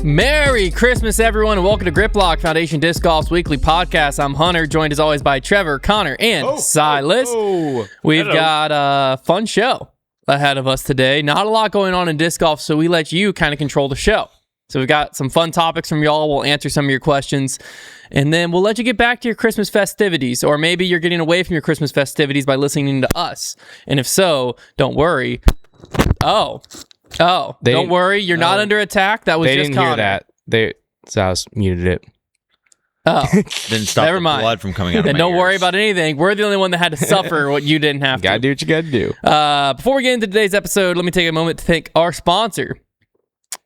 Merry Christmas, everyone, and welcome to Grip Lock Foundation Disc Golf's weekly podcast. I'm Hunter, joined as always by Trevor, Konner, and Silas. We've got a fun show ahead of us today. Not a lot going on in disc golf, so we let you kind of control the show. So we've got some fun topics from y'all. We'll answer some of your questions, and then we'll let you get back to your Christmas festivities, or maybe you're getting away from your Christmas festivities by listening to us. And if so, don't worry. Don't worry. You're not under attack. That was they just didn't Konner. hear that. Silas muted it. Oh, Didn't stop Never the mind. blood from coming out of and my don't ears. worry about anything. We're the only one that had to suffer what you didn't have to. Gotta do what you gotta do. Before we get into today's episode, let me take a moment to thank our sponsor.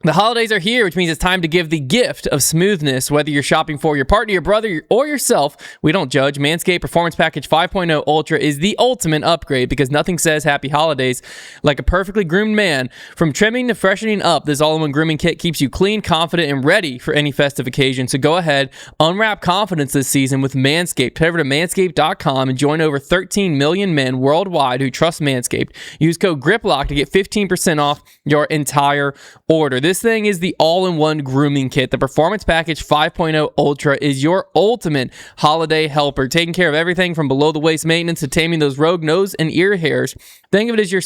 The holidays are here, which means it's time to give the gift of smoothness. Whether you're shopping for your partner, your brother, or yourself, we don't judge. Manscaped Performance Package 5.0 Ultra is the ultimate upgrade because nothing says happy holidays like a perfectly groomed man. From trimming to freshening up, this all-in-one grooming kit keeps you clean, confident, and ready for any festive occasion. So go ahead, unwrap confidence this season with Manscaped. Head over to manscaped.com and join over 13 million men worldwide who trust Manscaped. Use code GRIPLOCK to get 15% off your entire order. This thing is the all-in-one grooming kit. The Performance Package 5.0 Ultra is your ultimate holiday helper, taking care of everything from below-the-waist maintenance to taming those rogue nose and ear hairs. Think of it as your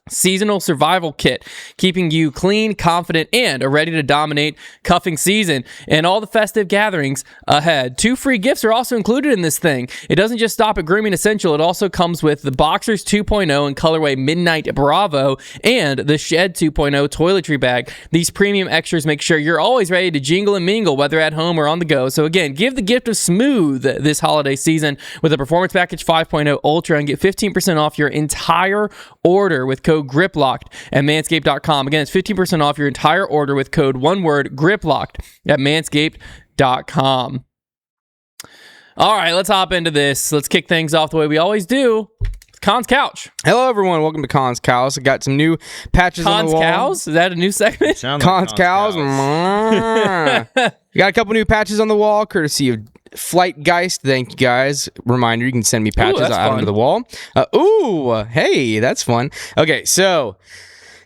seasonal survival kit, keeping you clean, confident, and ready to dominate cuffing season and all the festive gatherings ahead. 2 free gifts are also included in this thing. It doesn't just stop at grooming essential. It also comes with the Boxers 2.0 in colorway Midnight Bravo and the Shed 2.0 toiletry bag. These premium extras make sure you're always ready to jingle and mingle, whether at home or on the go. So again, give the gift of smooth this holiday season with the Performance Package 5.0 Ultra and get 15% off your entire order with code GRIPLOCKED at manscaped.com. Again, it's 15% off your entire order with code GRIPLOCKED at manscaped.com. All right, let's hop into this. Let's kick things off the way we always do. Con's Couch. Hello, everyone. Welcome to Con's Cows. I got some new patches on the wall. Con's Cows? Is that a new segment? Sounds like Con's Cows. We got a couple new patches on the wall, courtesy of Flightgeist. Thank you, guys. Reminder, you can send me patches that's out fun. onto the wall. Hey, that's fun. Okay, so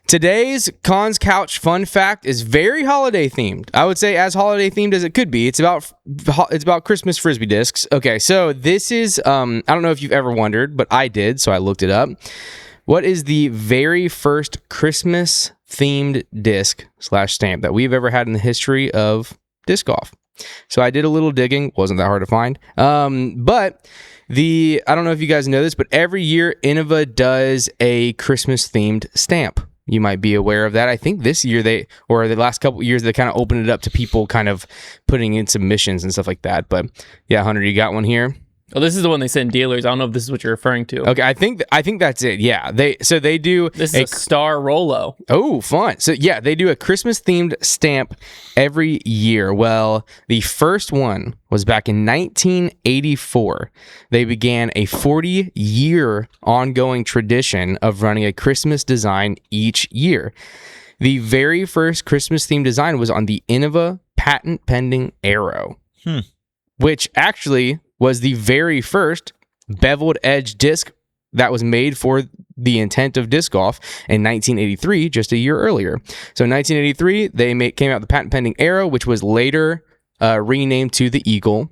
today's Con's Couch fun fact is very holiday themed. I would say as holiday themed as it could be. It's about Christmas Frisbee discs. Okay, so this is, I don't know if you've ever wondered, but I did, so I looked it up. What is the very first Christmas themed disc / stamp that we've ever had in the history of disc golf? So I did a little digging. Wasn't that hard to find. But I don't know if you guys know this, but every year Innova does a Christmas themed stamp. You might be aware of that. I think this year the last couple of years, they kind of opened it up to people kind of putting in submissions and stuff like that. But yeah, Hunter, you got one here? Oh, this is the one they send dealers. I don't know if this is what you're referring to. Okay, I think that's it. Yeah, they do. This is a Star Rolo. Oh, fun. So yeah, they do a Christmas themed stamp every year. Well, the first one was back in 1984. They began a 40-year ongoing tradition of running a Christmas design each year. The very first Christmas themed design was on the Innova patent pending Arrow, which actually was the very first beveled edge disc that was made for the intent of disc golf in 1983, just a year earlier. So in 1983, they came out with the patent pending Arrow, which was later renamed to the Eagle,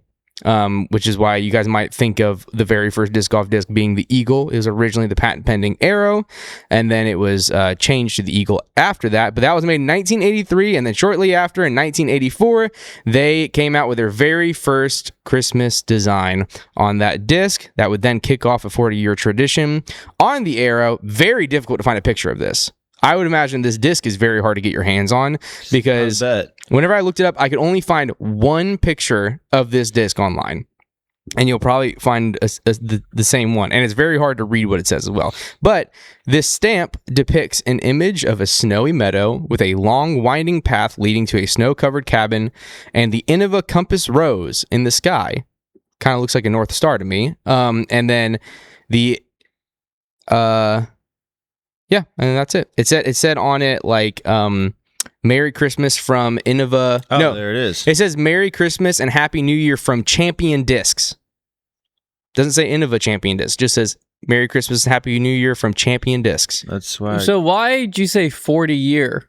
which is why you guys might think of the very first disc golf disc being the Eagle. It was originally the patent pending Arrow, and then it was changed to the Eagle after that. But that was made in 1983, and then shortly after, in 1984, they came out with their very first Christmas design on that disc. That would then kick off a 40-year tradition on the Arrow. Very difficult to find a picture of this. I would imagine this disc is very hard to get your hands on because whenever I looked it up, I could only find one picture of this disc online. And you'll probably find the same one. And it's very hard to read what it says as well. But this stamp depicts an image of a snowy meadow with a long winding path leading to a snow-covered cabin and the Innova compass rose in the sky. Kind of looks like a North Star to me. And then the... Yeah, and that's it. It said on it like Merry Christmas from Innova. Oh, no, there it is. It says Merry Christmas and Happy New Year from Champion Discs. Doesn't say Innova Champion Discs. Just says Merry Christmas and Happy New Year from Champion Discs. That's why. So why did you say 40-year?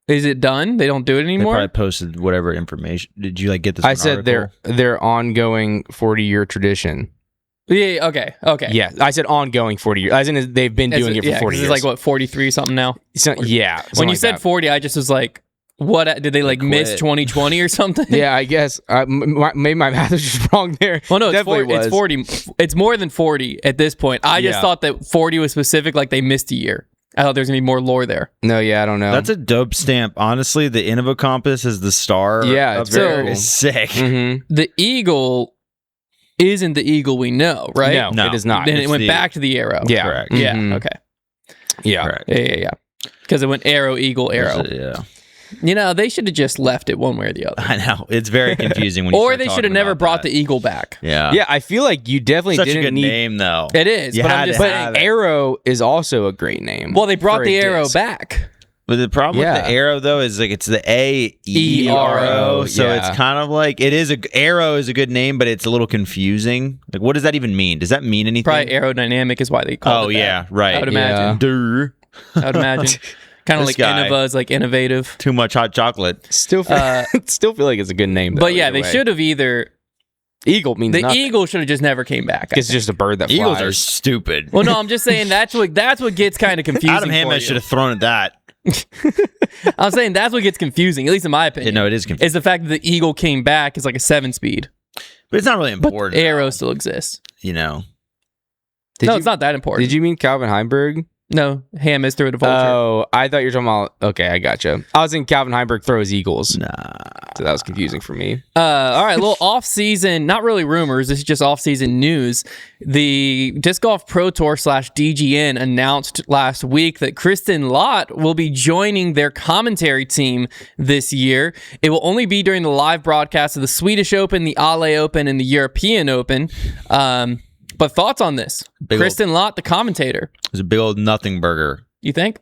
Is it done? They don't do it They anymore? probably posted whatever information. Did you like get this? I one said article? their ongoing 40-year tradition. Yeah, okay. Yeah, I said ongoing 40 years. As in, they've been doing it for 40 years. It's like, what, 43 something now? Yeah. When you like said that. 40, I just was like, what? Did they like miss quit. 2020 or something? Yeah, I guess. Maybe my math is just wrong there. Well, no, it's Definitely 40. It's 40. It's more than 40 at this point. I just thought that 40 was specific, like they missed a year. I thought there's going to be more lore there. No, yeah, I don't know. That's a dope stamp. Honestly, the Innova Compass is the star. Yeah, it's very cool. Is sick. Mm-hmm. The eagle isn't the eagle we know, right? No, it is not. Then it It's went the- back to the arrow. Yeah. Correct. Yeah, Mhm. okay. Yeah. Correct. Yeah. Because it went arrow, eagle, arrow. Yeah. You know, they should have just left it one way or the other. I know. It's very confusing when you Or start they should talking have never about brought that. the eagle back. Yeah. Yeah, I feel like you definitely Such a didn't good need. name, though. It is, You but had I'm to just have saying. it. Arrow is also a great name. Well, they brought for the a arrow disc. back. But the problem with the arrow, though, is like it's the AERO. So yeah. it's kind of like arrow is a good name, but it's a little confusing. Like, what does that even mean? Does that mean anything? Probably aerodynamic is why they call Oh, it that. yeah. Right. I would imagine. Durr. I would imagine. Kind of This like guy. Innova is like innovative. Too much hot chocolate. Still feel like it's a good name. Though, But yeah, either they way. should have either. Eagle means The nothing. eagle should have just never came back. I It's think. just a bird that Eagles are flies. stupid. Well, no, I'm just saying that's what gets kind of confusing. Adam for Hammond you. should have thrown at that. I'm saying that's what gets confusing, at least in my opinion. No, it is confusing. Is the fact that the eagle came back is like a 7-speed. But it's not really But important. arrow still exists. You know. It's not that important. Did you mean Calvin Heimberg? No, Ham is through the vulture. Oh, I thought you were talking about. Okay, I gotcha. I was thinking Calvin Heimberg throws Eagles. Nah. So that was confusing for me. All right, a little off-season, not really rumors, this is just off-season news. The Disc Golf Pro Tour / DGN announced last week that Kristin Latt will be joining their commentary team this year. It will only be during the live broadcast of the Swedish Open, the Ale Open, and the European Open. But thoughts on this? Big old- Kristin Latt, the commentator. It was a big old nothing burger. You think?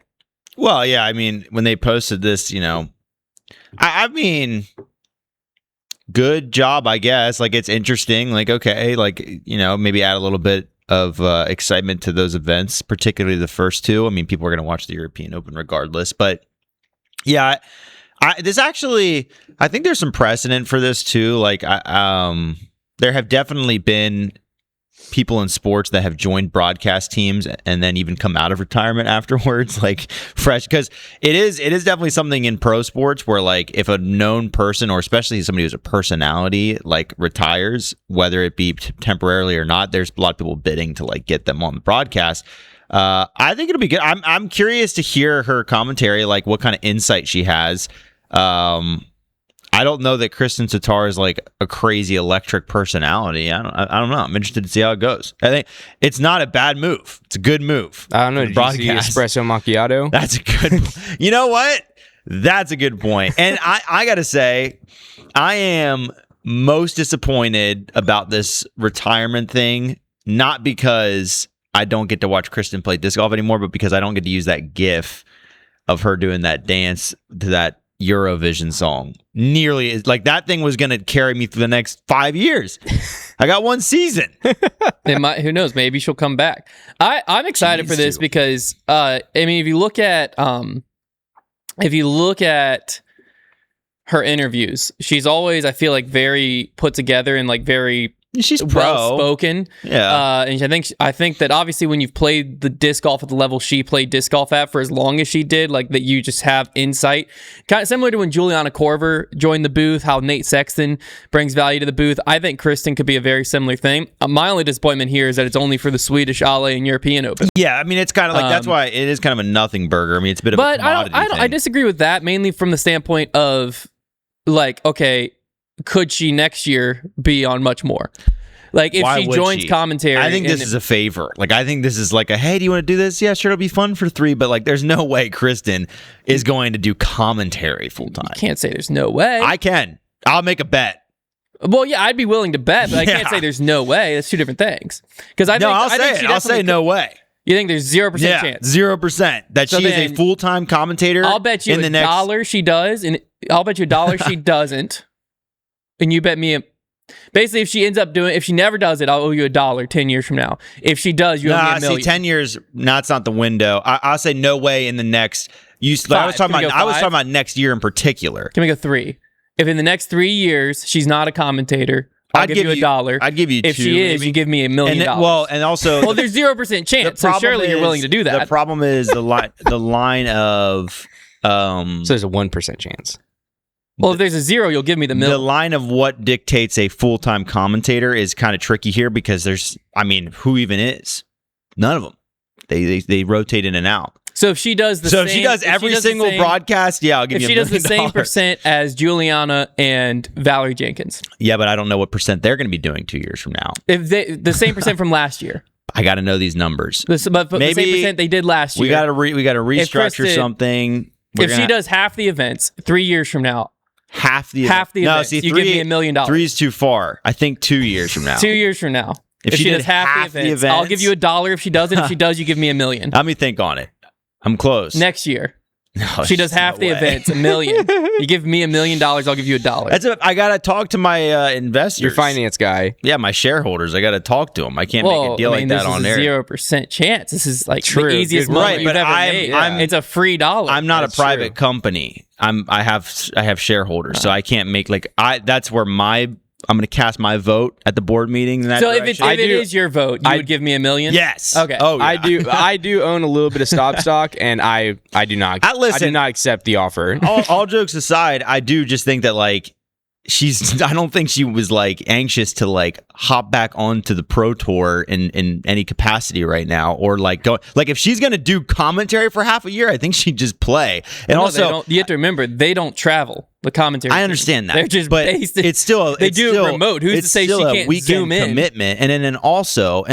Well, yeah, I mean, when they posted this, you know, I mean, good job, I guess. Like, it's interesting. Like, okay, like, you know, maybe add a little bit of excitement to those events, particularly the first two. I mean, people are going to watch the European Open regardless. But yeah, this actually, I think there's some precedent for this too. Like, there have definitely been people in sports that have joined broadcast teams and then even come out of retirement afterwards, like fresh, because it is definitely something in pro sports where, like, if a known person, or especially somebody who's a personality, like, retires, whether it be temporarily or not, there's a lot of people bidding to, like, get them on the broadcast. I think it'll be good. I'm curious to hear her commentary, like what kind of insight she has. I don't know that Kristin Tatar is like a crazy electric personality. I don't know. I'm interested to see how it goes. I think it's not a bad move. It's a good move. I don't know. Did you see Espresso Macchiato? That's a good. You know what? That's a good point. And I got to say, I am most disappointed about this retirement thing, not because I don't get to watch Kristin play disc golf anymore, but because I don't get to use that GIF of her doing that dance to that Eurovision song. Nearly as like that thing was going to carry me through the next 5 years. I got one season. It might, who knows? Maybe she'll come back. I'm excited for this because I mean, if you look at her interviews, she's always, I feel like, very put together and like very She's well spoken. Yeah. And I think that obviously when you've played the disc golf at the level she played disc golf at for as long as she did, like that you just have insight. Kind of similar to when Juliana Korver joined the booth, how Nate Sexton brings value to the booth. I think Kristin could be a very similar thing. My only disappointment here is that it's only for the Swedish Ale and European Open. Yeah, I mean, it's kind of like, that's why it is kind of a nothing burger. I mean, it's a bit of a commodity thing. I disagree with that, mainly from the standpoint of, like, okay, could she next year be on much more? Like, if Why she would joins she? commentary. I think this is a favor. Like, I think this is like a, hey, do you want to do this? Yeah, sure, it'll be fun for 3. But, like, there's no way Kristin is going to do commentary full time. You can't say there's no way. I can. I'll make a bet. Well, yeah, I'd be willing to bet, but I can't say there's no way. That's two different things. Because I think, I'll I say think it. she I'll say definitely no way. You think there's 0% Yeah, chance? 0%. That So she is a then, full-time commentator. I'll bet you in the $1 next... she does, and I'll bet you $1 she doesn't. And you bet me Basically, if she ends up if she never does it, I'll owe you $1 10 years from now. If she does, you owe me $1 million. See, 10 years, that's not the window. I'll say no way in the next. I was talking about next year in particular. Can we go 3? If in the next 3 years she's not a commentator, I'll give you $1. I'd give you 2. If she is, maybe. you give me $1 million. And also, there's 0% chance. So surely you're willing to do that. The problem is the line of. So there's a 1% chance. Well, if there's a 0, you'll give me the $1 million. The line of what dictates a full-time commentator is kind of tricky here because who even is? None of them. They rotate in and out. So if she does if she does every single broadcast, I'll give you $1 million. If she does the same percent as Juliana and Valerie Jenkins. Yeah, but I don't know what percent they're going to be doing 2 years from now. If the same percent from last year. I got to know these numbers. But the same percent they did last year. We got to restructure something. If she does half the events 3 years from now. Half the events. You give me $1 million. 3 is too far. I think 2 years from now. 2 years from now. If she does half the events, I'll give you $1 if she does it. If she does, you give me $1 million. Let me think on it. I'm close. Next year. No, she does half the events, $1 million. You give me $1 million, I'll give you $1. I gotta talk to my investors. Your finance guy. Yeah, my shareholders. I gotta talk to them. I can't make a deal like that on air. This is a 0% chance. This is like the easiest money you've ever made. It's a free $1. I'm not a private company. I have shareholders, so I can't make that's where I'm going to cast my vote at the board meeting. So if it is your vote, you would give me $1 million? Yes. Okay. Oh, yeah. I do own a little bit of stock, and I do not. I do not accept the offer. all jokes aside, I do just think that I don't think she was anxious to hop back onto the Pro Tour in any capacity right now, or go if she's gonna do commentary for half a year, I think she'd just play. And also, you have to remember they don't travel. The commentary. I understand that. They're just based. It's still they do it remote. Who's to say she can't zoom in? Commitment, and then also,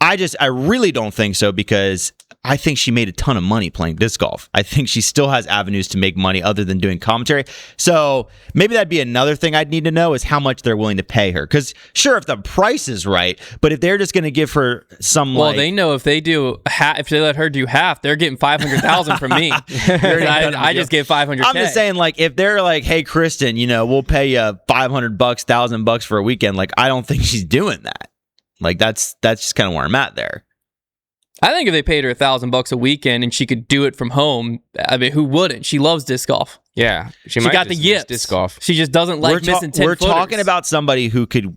I really don't think so because I think she made a ton of money playing disc golf. I think she still has avenues to make money other than doing commentary. So maybe that'd be another thing I'd need to know is how much they're willing to pay her. Because sure, if the price is right, but if they're just going to give her some, they know if they do if they let her do half, they're getting $500,000 from me. I just get $500,000. I'm just saying, if they're hey, Kristin, we'll pay you $500, $1,000 for a weekend. I don't think she's doing that. That's just kind of where I'm at there. I think if they paid her $1,000 a weekend and she could do it from home, I mean, who wouldn't? She loves disc golf. Yeah, she got the yips. Disc golf. She just doesn't missing 10 We're footers. talking about somebody who could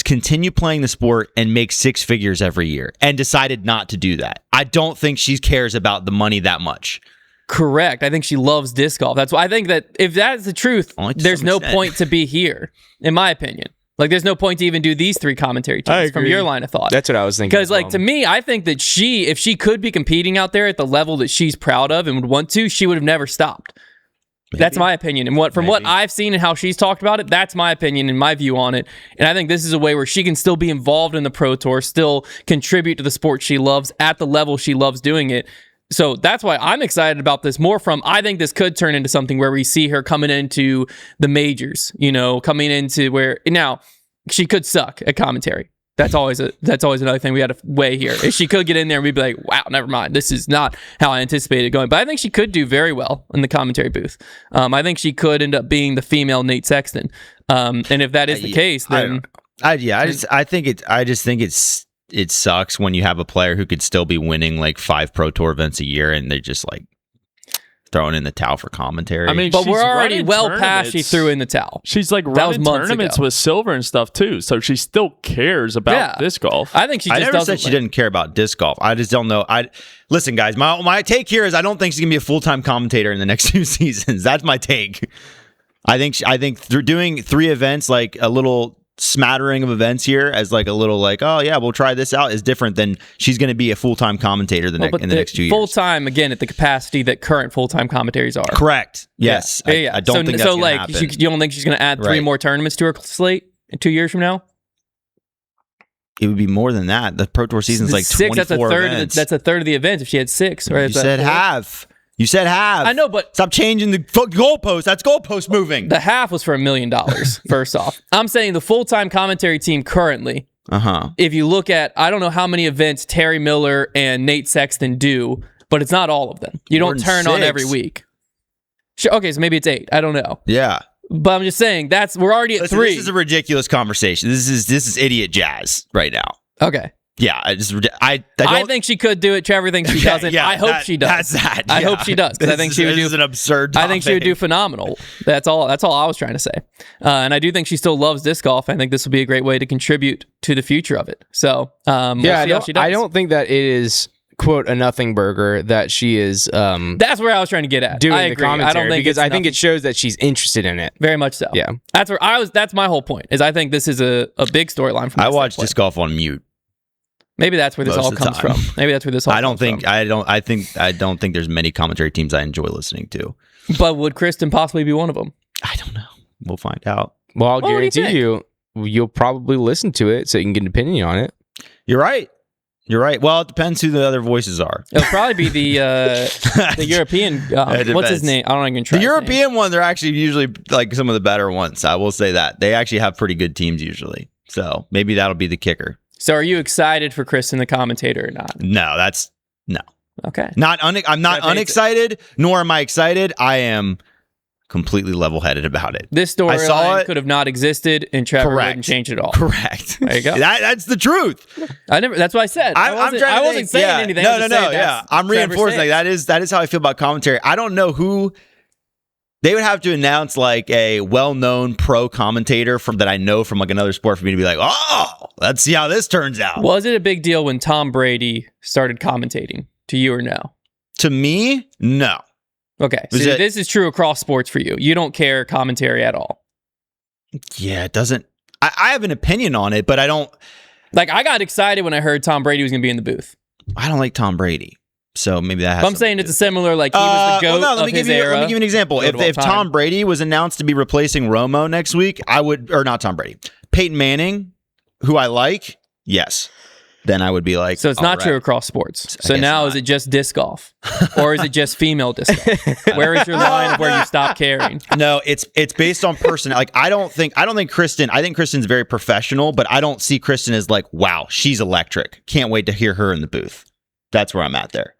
continue playing the sport and make 6 figures every year, and decided not to do that. I don't think she cares about the money that much. Correct. I think she loves disc golf. That's why I think that if that is the truth, there's no point to be here, in my opinion. There's no point to even do these 3 commentary teams from your line of thought. That's what I was thinking. Because, to me, I think that if she could be competing out there at the level that she's proud of and would want to, she would have never stopped. Maybe. That's my opinion. And what I've seen and how she's talked about it, that's my opinion and my view on it. And I think this is a way where she can still be involved in the Pro Tour, still contribute to the sport she loves at the level she loves doing it. So that's why I'm excited about this I think this could turn into something where we see her coming into the majors, coming into where now she could suck at commentary. That's always another thing we got to weigh here. If she could get in there and we'd be like, wow, never mind. This is not how I anticipated going. But I think she could do very well in the commentary booth. I think she could end up being the female Nate Sexton. And if that is the case, then I just think it sucks when you have a player who could still be winning 5 Pro Tour events a year and they're just throwing in the towel for commentary. I mean, but we're already well past she threw in the towel. She's running tournaments with silver and stuff too, so she still cares about disc golf. I think she just I never said she didn't care about disc golf. I just don't know. Listen, guys, my take here is I don't think she's gonna be a full-time commentator in the next 2 seasons. That's my take. I think through doing 3 events, a little smattering of events here as a little oh yeah, we'll try this out, is different than she's going to be a full-time commentator in the next 2 years. Full-time, again, at the capacity that current full-time commentaries are. Correct. Yes. Yeah. I don't think that's going to happen. You don't think she's going to add 3 more tournaments to her slate in 2 years from now? It would be more than that. The Pro Tour season's 6, 24 events. That's a third of the events if she had 6. Right? You said half. You said half. I know, but stop changing the goalpost. That's goalpost moving. The half was for $1 million. First off, I'm saying the full-time commentary team currently. If you look at, I don't know how many events Terry Miller and Nate Sexton do, but it's not all of them. You don't turn on every week. Sure, okay, so maybe it's 8. I don't know. Yeah. But I'm just saying we're already at 3. This is a ridiculous conversation. This is idiot jazz right now. Okay. Yeah, I think she could do it. Trevor thinks she doesn't. Yeah, I hope she does. That's that. I hope she does, because I think she would do. This is an absurd topic. I think she would do phenomenal. That's all I was trying to say. And I do think she still loves disc golf. I think this will be a great way to contribute to the future of it. So we'll see how she does. I don't think that it is, quote, a nothing burger that she is. That's where I was trying to get at. Doing I the agree. commentary, I don't think because I think it shows that she's interested in it. Very much so. Yeah, that's where I was. That's my whole point. Is I think this is a big storyline. I watch disc golf on mute. Maybe that's where this all comes from. Maybe that's where this all. I don't think there's many commentary teams I enjoy listening to. But would Kristin possibly be one of them? I don't know. We'll find out. Well, I'll guarantee you'll probably listen to it so you can get an opinion on it. You're right. Well, it depends who the other voices are. It'll probably be the European. What's his name? I don't even try. The European ones are actually usually like some of the better ones. I will say that they actually have pretty good teams usually. So maybe that'll be the kicker. So are you excited for Kristin the commentator or not? No. Okay. I'm not unexcited, nor am I excited. I am completely level-headed about it. This storyline could have not existed, and Trevor wouldn't change it all. Correct. There you go. That's the truth. That's what I said. I wasn't saying anything. No. Yeah, I'm reinforcing that is how I feel about commentary. I don't know who. They would have to announce like a well-known pro commentator that I know from like another sport for me to be like, oh, let's see how this turns out. Was it a big deal when Tom Brady started commentating? To you or no? To me, no. Okay, so this is true across sports for you. You don't care commentary at all. Yeah, it doesn't. I have an opinion on it, but I don't. Like, I got excited when I heard Tom Brady was going to be in the booth. I don't like Tom Brady. So maybe that has I'm saying it's a similar, like, he was the GOAT of his era. Let me give you an example. If Tom Brady was announced to be replacing Romo next week, or not Tom Brady, Peyton Manning, who I like, yes. Then I would be like, so it's not true across sports. So now is it just disc golf, or is it just female disc golf? Where is your line of where you stop caring? No, it's based on person. Like I don't think Kristin. I think Kristin's very professional, but I don't see Kristin as like, wow, she's electric. Can't wait to hear her in the booth. That's where I'm at there.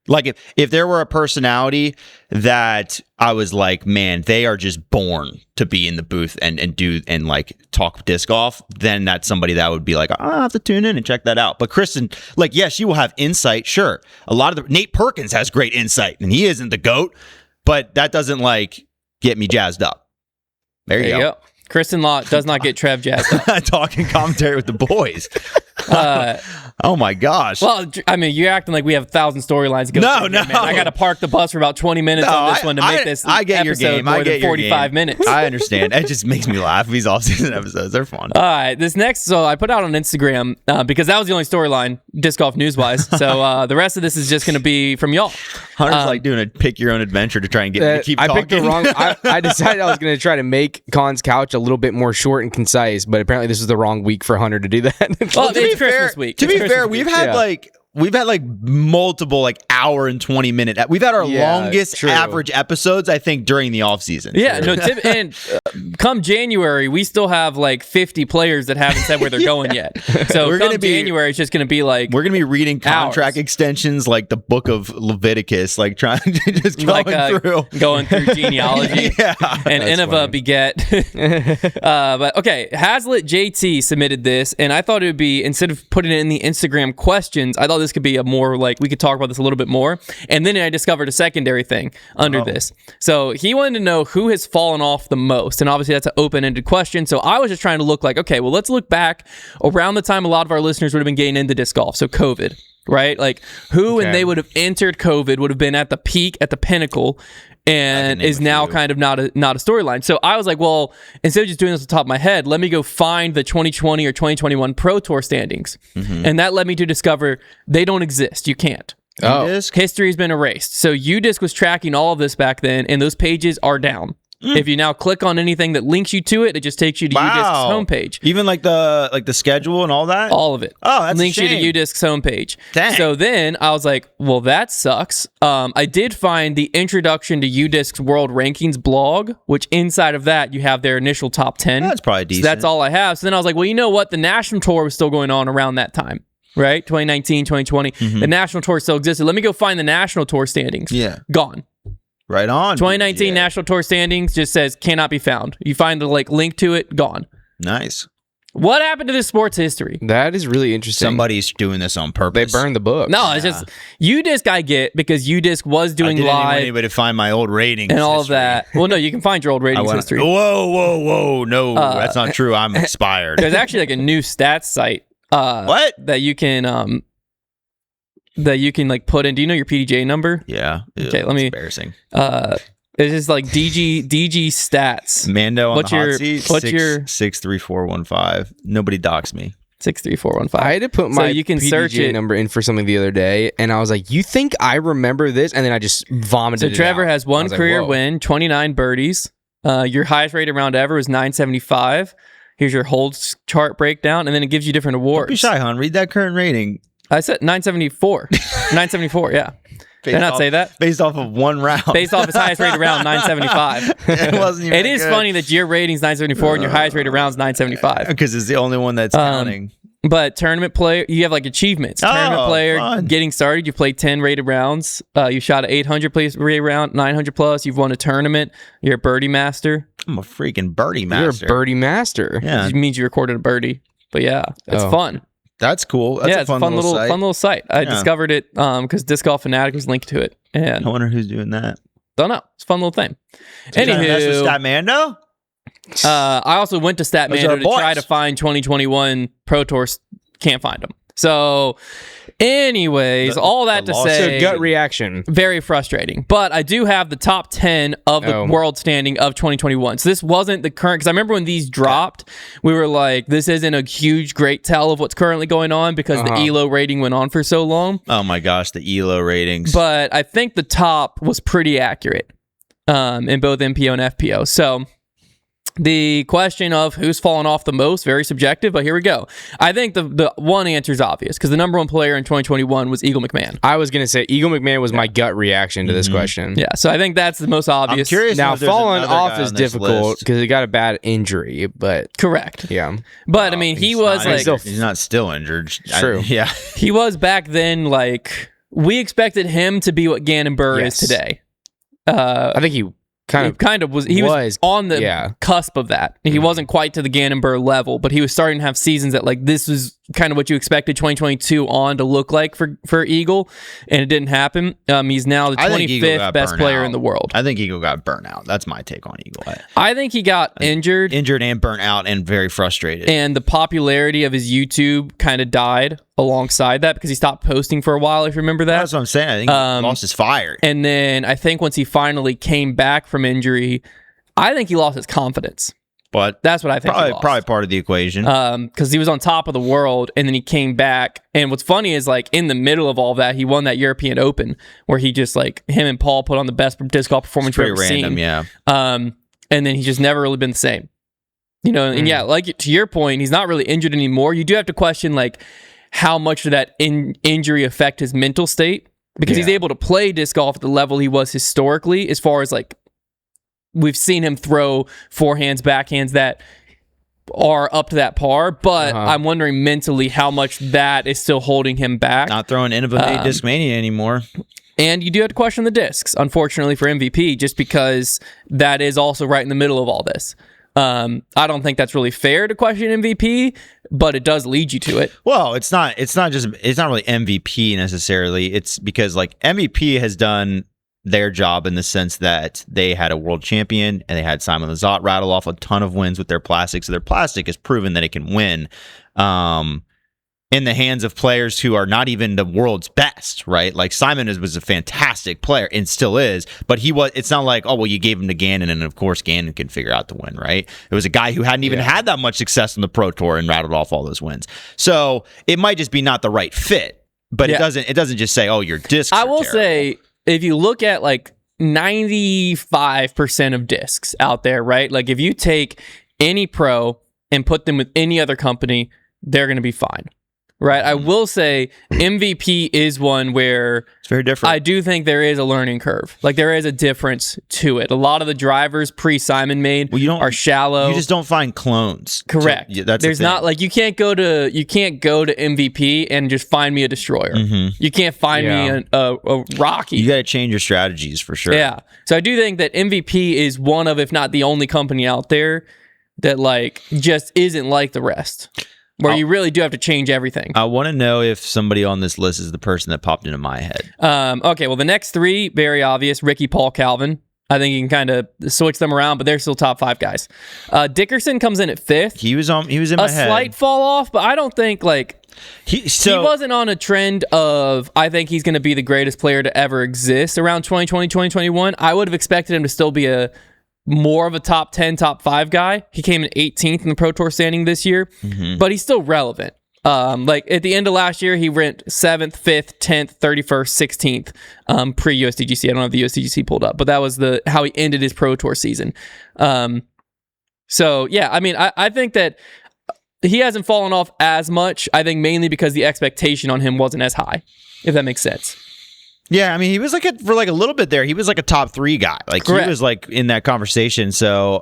Like if there were a personality that I was like, man, they are just born to be in the booth and like talk disc golf, then that's somebody that would be like, I'll have to tune in and check that out. But Kristin, like, yes, she will have insight. Sure. Nate Perkins has great insight and he isn't the GOAT, but that doesn't like get me jazzed up. There you go. Kristin Latt does not get Trev jazzed up. Talking commentary with the boys. Oh my gosh. Well, I mean, you're acting like we have 1,000 storylines to go through here, man. I got to park the bus for about 20 minutes on this one to make this I get episode your game. more than 45 minutes. I understand. It just makes me laugh. These off-season episodes, they're fun. All right, this next, so I put out on Instagram because that was the only storyline, disc golf news-wise. So the rest of this is just going to be from y'all. Hunter's like doing a pick-your-own-adventure to try and get me to keep talking. I picked the wrong. I decided I was going to try to make Con's couch a little bit more short and concise, but apparently this is the wrong week for Hunter to do that. Well, it's Christmas week. To be fair, we've had like multiple like hour and 20 minute. We've had our longest average episodes, I think, during the off season. Yeah, and come January, we still have like 50 players that haven't said where they're going yet. So January, it's just going to be like we're going to be reading contract extensions like the book of Leviticus, like trying to just going through genealogy and Innova beget. But okay, Hazlitt JT submitted this, and I thought it would be, instead of putting it in the Instagram questions, I thought this could be a more like, we could talk about this a little bit more. And then I discovered a secondary thing under this. So he wanted to know who has fallen off the most. And obviously that's an open-ended question. So I was just trying to look like, okay, well, let's look back around the time a lot of our listeners would have been getting into disc golf. So COVID, right? Like who, when they would have entered COVID, would have been at the peak, at the pinnacle, and is now kind of not a storyline. So I was like, well, instead of just doing this off the top of my head, let me go find the 2020 or 2021 Pro Tour standings. And that led me to discover they don't exist. You can't. History has been erased. So UDisc was tracking all of this back then, and those pages are down. If you now click on anything that links you to it, it just takes you to UDisc's homepage. Even like the schedule and all that? All of it. Oh, that's links a shame. you to UDisc's homepage. Dang. So then I was like, well, that sucks. I did find the introduction to UDisc's World Rankings blog, which inside of that, you have their initial top 10. That's probably decent. So that's all I have. So then I was like, well, you know what? The National Tour was still going on around that time. Right? 2019, 2020. The National Tour still existed. Let me go find the National Tour standings. Yeah. Gone. Right on. 2019 PGA. National Tour standings just says cannot be found. You find the link to it, gone. Nice. What happened to this sports history? That is really interesting. Somebody's doing this on They purpose. burned the book. No, it's just UDisc I get because UDisc was I doing didn't want live anybody to find my old ratings and all of history. that. Well, no, you can find your old ratings history. Whoa. No, that's not true. I'm expired. There's actually like a new stats site What? that you can like put in. Do you know your PDJ number? Yeah. Ew, Okay, let me- embarrassing. It's just like DG stats. Mando on What's the hot your- seat. what's your- 63415. Nobody docks me. 63415. I had to put So my you can PDJ search it. number in for something the other day, and I was like, "You think I remember this?" And then I just vomited. So Trevor it out. has I one was like, career "Whoa." win, 29 birdies. Your highest rated round ever was 975. Here's your holds chart breakdown, and then it gives you different Don't be awards. shy, hon. Read that current rating. I said 974. 974, yeah. Did I not say that? Based off of one round. Based off his highest rated round, 975. It wasn't even It is funny that your rating's 974 and your highest rated round's 975. because it's the only one that's counting. But tournament player, you have like achievements. Tournament Oh, player, fun. getting started, you played 10 rated rounds. You shot an 800 place rated round, 900 plus. You've won a tournament. You're a birdie master. I'm a freaking birdie You're master. a birdie master. Yeah, It means you recorded a birdie. But yeah, it's Oh. fun. that's cool. That's It's a fun little site. I discovered it because Disc Golf Fanatic was linked to it, and I wonder who's doing that. don't know. It's a fun little thing. That's with Anywho, Statmando? I also went to Those are Statmando to boys. try to find 2021 Pro Tours. Can't find them. So, anyways, all that the to loss- say, So gut reaction. very frustrating. But I do have the top 10 of the Oh. world standing of 2021. So this wasn't the current, because I remember when these dropped, we were like, this isn't a huge, great tell of what's currently going on because the ELO rating went on for so long. Oh my gosh, the ELO ratings. But I think the top was pretty accurate in both MPO and FPO. So the question of who's fallen off the most, very subjective, but here we go. I think the one answer is obvious because the number one player in 2021 was Eagle McMahon. I was gonna say Eagle McMahon was my gut reaction to this question. Yeah, so I think that's the most I'm obvious. curious Now if there's falling another off guy is on this difficult list. because he got a bad injury, but Correct. yeah. But I mean, he He's was not like, injured. He's not still injured. True. Yeah. he was back then like, we expected him to be what Gannon Burr Yes. is today. I think he kind of He was on the yeah. cusp of that. He wasn't quite to the Gannon Burr level, but he was starting to have seasons that like this was kind of what you expected 2022 on to look like for Eagle, and it didn't happen. He's now the I think Eagle 25th got best burnt player out. in the world. I think Eagle got burnt out. That's my take on Eagle. I think he got injured, Injured and burnt out and very frustrated. and the popularity of his YouTube kind of died alongside that because he stopped posting for a while, if you remember that. That's what I'm saying. I think he lost his fire. And then I think once he finally came back from injury, I think he lost his confidence. But That's what I think. probably part of the equation. Because he was on top of the world, and then he came back. And what's funny is like in the middle of all that, he won that European Open where he just like him and Paul put on the best disc golf performance we've Pretty ever random, seen. yeah. And then he's just never really been the same. You know, and yeah, like to your point, he's not really injured anymore. You do have to question like how much did that injury affect his mental state, because he's able to play disc golf at the level he was historically, as far as like we've seen him throw forehands, backhands that are up to that par, but I'm wondering mentally how much that is still holding him back. Not throwing Innovate Discmania anymore. And you do have to question the discs, unfortunately, for MVP, just because that is also right in the middle of all this. I don't think that's really fair to question MVP, but it does lead you to it. Well, it's not really MVP necessarily. It's because like MVP has done their job in the sense that they had a world champion and they had Simon Lizotte rattle off a ton of wins with their plastic. So their plastic has proven that it can win in the hands of players who are not even the world's best, right? Like Simon was a fantastic player and still is, but it's not like, oh, well, you gave him to Gannon and of course Gannon can figure out the win, right? It was a guy who hadn't even had that much success on the Pro Tour and rattled off all those wins. So it might just be not the right fit, but it doesn't just say, oh, your discs I are will terrible. say, if you look at like 95% of discs out there, right? Like if you take any pro and put them with any other company, they're going to be fine. right? I will say MVP is one where It's very different. I do think there is a learning curve. Like there is a difference to it. A lot of the drivers pre-Simon made are shallow. You just don't find clones. Correct. That's There's the thing. not like you can't go to MVP and just find me a destroyer. You can't find me a Rocky. You got to change your strategies for sure. Yeah. So I do think that MVP is one of, if not the only company out there that like just isn't like the rest. Where you really do have to change everything. I want to know if somebody on this list is the person that popped into my head. Okay, well, the next three, very obvious. Ricky, Paul, Calvin. I think you can kind of switch them around, but they're still top 5 guys. Dickerson comes in at 5th. He was in my head. A slight fall off, but I don't think like he wasn't on a trend of I think he's going to be the greatest player to ever exist around 2020, 2021. I would have expected him to still be more of a top 10, top 5 guy. He came in 18th in the Pro Tour standing this year, but he's still relevant. Like at the end of last year, he ranked 7th, 5th, 10th, 31st, 16th pre-USDGC. I don't have the USDGC pulled up, but that was how he ended his Pro Tour season. So yeah, I mean, I think that he hasn't fallen off as much. I think mainly because the expectation on him wasn't as high, if that makes sense. Yeah, I mean, he was for a little bit there. He was like a top 3 guy. Like Correct. He was like in that conversation. So,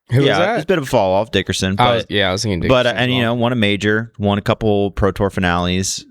Who was yeah, that? it's a bit of a fall off, Dickerson. But I was thinking Dickerson. but as and well. won a major, won a couple Pro Tour finales.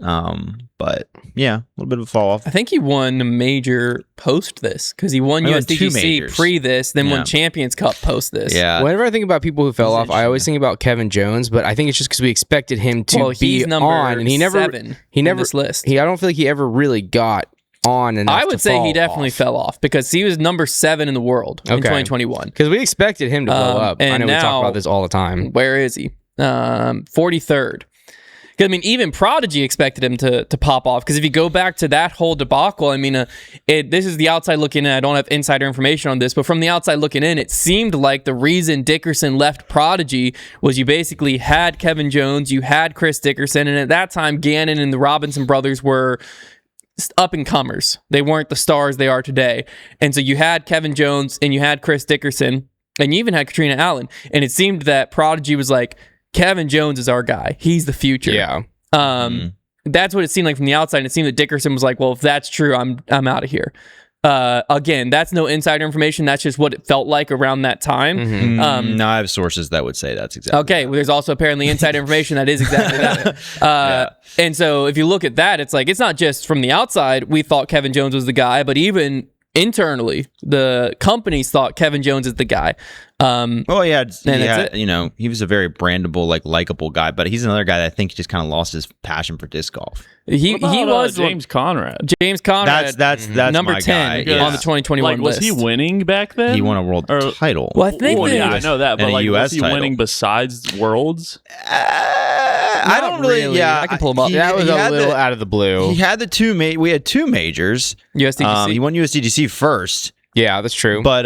But yeah, a little bit of a fall off. I think he won a major post this because he won He won 2 USDGC majors. pre this, then Yeah. won Champions Cup post this. Yeah, Whenever I think about people who fell off, I always think about Kevin Jones, but I think it's just because we expected him to Well, be he's number on, and he never 7 he in never this list. I don't feel like he ever really got on enough. I would say he definitely fell off because he was number 7 in the world in 2021. because we expected him to blow up. and I know we now- talk about this all the time. Where is he? 43rd. I mean, even Prodigy expected him to pop off because if you go back to that whole debacle, I mean, this is the outside looking in. I don't have insider information on this, but from the outside looking in, it seemed like the reason Dickerson left Prodigy was you basically had Kevin Jones, you had Chris Dickerson, and at that time, Gannon and the Robinson brothers were up and comers. They weren't the stars they are today. And so you had Kevin Jones and you had Chris Dickerson and you even had Katrina Allen. And it seemed that Prodigy was like, Kevin Jones is our guy. He's the future. Yeah. That's what it seemed like from the outside. And it seemed that Dickerson was like, well, if that's true, I'm out of here. Again, that's no insider information. That's just what it felt like around that time. no, I have sources that would say that's exactly. Okay, well, there's also apparently insider information that is exactly that. And so if you look at that, it's like, it's not just from the outside, we thought Kevin Jones was the guy, but even internally, the companies thought Kevin Jones is the guy. Well, he had it. he was a very brandable, likable guy, but he's another guy that I think just kind of lost his passion for disc golf. He was James Conrad. James Conrad. That's number my 10 guy. on the 2021 Like, was list. he winning back then? He won a world title. Well, I think Yeah, I know that, but and a like, US was he title. winning besides worlds? I don't really. Yeah, I can pull him up. That was he a had little out of the blue. He had the 2 we had 2 majors. USDGC. He won USDGC first, Yeah, that's true. but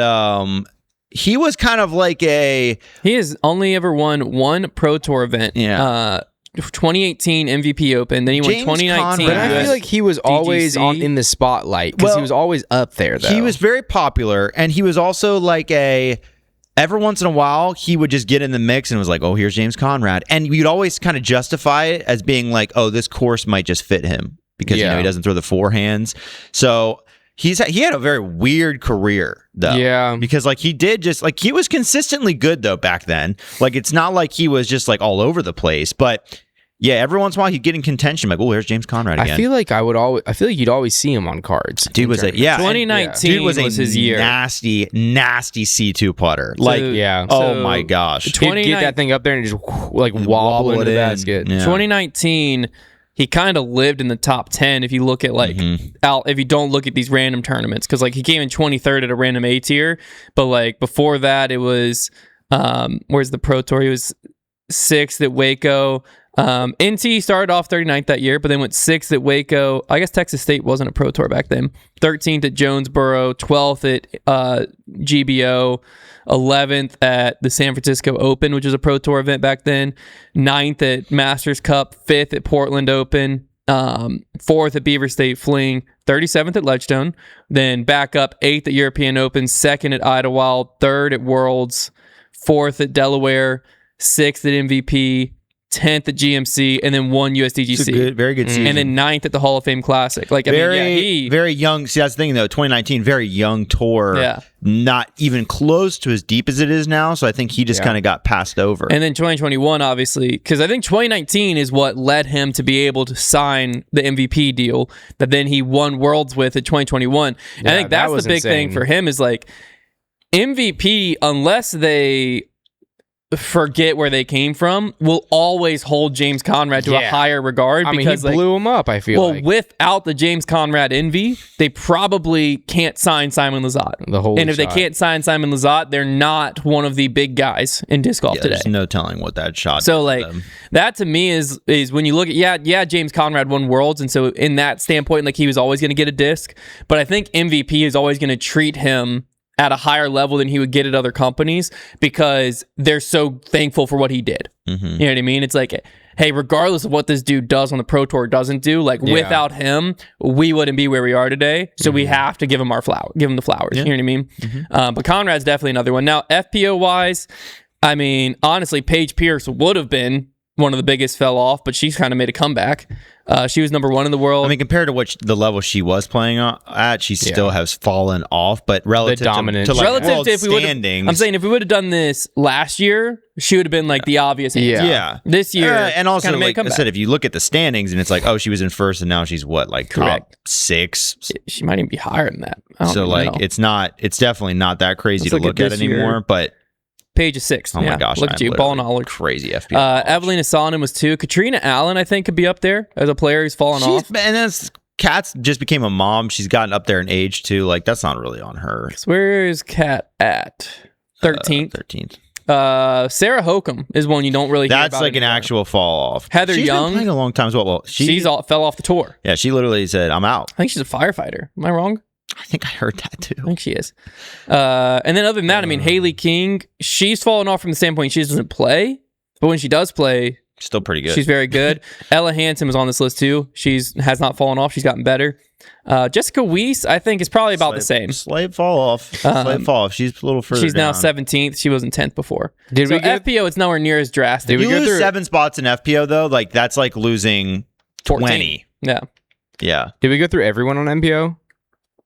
he was kind of like He has only ever won one Pro Tour event. Yeah. 2018 MVP Open. Then he won James 2019. But I Conrad. feel like he was always DGC. in the spotlight because he Well, was always up there, though. He was very popular, and he was also like every once in a while, he would just get in the mix and was like, oh, here's James Conrad. And you'd always kind of justify it as being like, oh, this course might just fit him because, Yeah. he doesn't throw the forehands. So he had a very weird career, though. Yeah. Because, he did just, he was consistently good, though, back then. Like, it's not like he was just, all over the place. But, yeah, every once in a while, he'd get in contention. Like, oh, there's James Conrad again. I feel like you'd always see him on cards. Dude was a, yeah. 2019 Dude was his year. nasty C2 putter. Yeah. Oh my gosh. He'd get that thing up there and just wobble into the basket. Yeah. 2019, he kind of lived in the top 10 if you look at if you don't look at these random tournaments because he came in 23rd at a random A tier, but before that it was where's the Pro Tour? He was 6th at Waco. NT started off 39th that year, but then went 6th at Waco. I guess Texas State wasn't a Pro Tour back then. 13th at Jonesboro, 12th at GBO, 11th at the San Francisco Open, which was a Pro Tour event back then, 9th at Masters Cup, 5th at Portland Open, 4th at Beaver State Fling, 37th at Ledgestone, then back up 8th at European Open, 2nd at Idlewild, 3rd at Worlds, 4th at Delaware, 6th at MVP, 10th at GMC, and then won It's a USDGC. good, very good season. And then 9th at the Hall of Fame Classic. Like, I mean, very young. See, that's the thing, though. 2019, very young tour. Yeah. Not even close to as deep as it is now. So I think he just kind of got passed over. And then 2021, obviously, because I think 2019 is what led him to be able to sign the MVP deal that then he won Worlds with in 2021. And I think that's the big thing for him is like MVP, unless they forget where they came from, will always hold James Conrad to a higher regard. I mean, because he blew him up, I feel like. Without the James Conrad envy, they probably can't sign Simon Lizotte. And if they can't sign Simon Lizotte, they're not one of the big guys in disc golf today. There's no telling what that shot So, like, that to me is when you look at, James Conrad won Worlds, and so in that standpoint, like, he was always going to get a disc. But I think MVP is always going to treat him at a higher level than he would get at other companies because they're so thankful for what he did. Mm-hmm. You know what I mean? It's like, hey, regardless of what this dude does on the Pro Tour, doesn't do, like without him, we wouldn't be where we are today. So we have to give him the flowers. You know what I mean? But Conrad's definitely another one. Now, FPO wise, I mean, honestly, Paige Pierce would have been one of the biggest fell off, but she's kind of made a comeback. She was number 1 in the world. I mean, compared to the level she was playing at, she still has fallen off. But relative to like world standings, I'm saying if we would have done this last year, she would have been like the obvious answer. Yeah. This year, and also like I said, if you look at the standings and it's like, oh, she was in first and now she's what, like top 6. She might even be higher than that. So like, it's definitely not that crazy to look at anymore. But Paige is 6th. Oh my gosh. Look at you, ball knowledge. Crazy FPL. Evelina Sonnen was 2. Katrina Allen, I think, could be up there as a player who's fallen off. And that's Kat's just became a mom. She's gotten up there in age too. Like, that's not really on her. So where is Kat at? 13th. 13th. Sarah Hokum is one you don't really hear about. That's like anymore. An actual fall off. Heather She's Young. Been playing a long time as well. Well, fell off the tour. Yeah, she literally said, I'm out. I think she's a firefighter. Am I wrong? I think I heard that too. I think she is. And then other than that, I mean, Haley King, she's fallen off from the standpoint she doesn't play, but when she does play, still pretty good. She's very good. Ella Hansen was on this list too. Has not fallen off. She's gotten better. Jessica Weiss, I think, is probably about the same. Slight fall off. She's a little further She's now down. 17th. She was in 10th before. Did we get FPO, it's nowhere near as drastic. Did we lose 7 spots in FPO though? Like, that's like losing 20. Yeah. Did we go through everyone on MPO?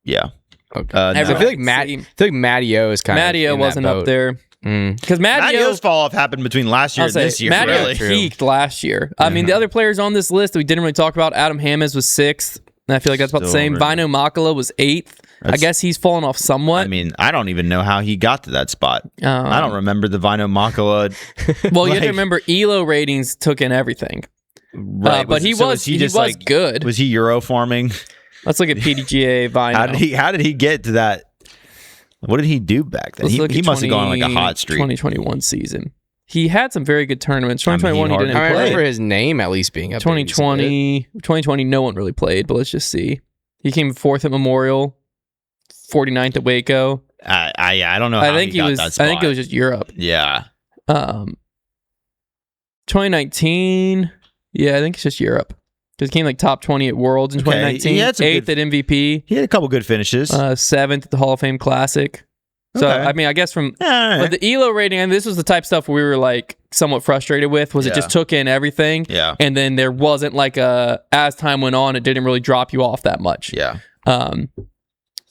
Yeah. Okay. I feel like Matty O is kind of. Matty O wasn't up there. Because Matty O's fall off happened between last year and this year. Matty really. peaked last year. I mean, the other players on this list that we didn't really talk about, Adam Hammes was 6th. And I feel like that's about the same. Vino Makala was 8th. I guess he's fallen off somewhat. I mean, I don't even know how he got to that spot. I don't remember the Vino Makala. Well, you have to remember ELO ratings took in everything. Right. But he was good. Was he Euro farming? Let's look at PDGA Vino. How did he get to that? What did he do back then? He must have gone on like a hot streak. 2021 season. He had some very good tournaments. 2021 he didn't play. I remember his name at least being up 2020 no one really played, but let's just see. He came 4th at Memorial, 49th at Waco. I don't know how he got that spot. I think it was just Europe. Yeah. 2019, yeah, I think it's just Europe. Because he came like top 20 at Worlds in 2019. 8th at MVP. He had a couple good finishes. 7th at the Hall of Fame Classic. So, I mean, I guess from but the ELO rating, and this was the type of stuff we were like somewhat frustrated with, was it just took in everything. Yeah. And then there wasn't like as time went on, it didn't really drop you off that much. Yeah.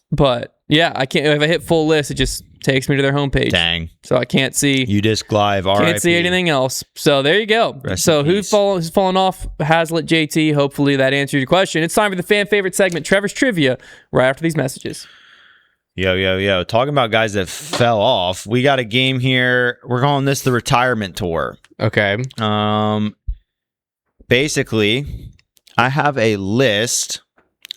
But yeah, I can't, if I hit full list, it just takes me to their homepage. Dang. So I can't see. UDisc Live, RIP. Can't see anything else. So there you go. So who's fallen off? Hazlitt, JT. Hopefully that answers your question. It's time for the fan favorite segment, Trevor's Trivia, right after these messages. Yo. Talking about guys that fell off. We got a game here. We're calling this the retirement tour. Okay. Basically, I have a list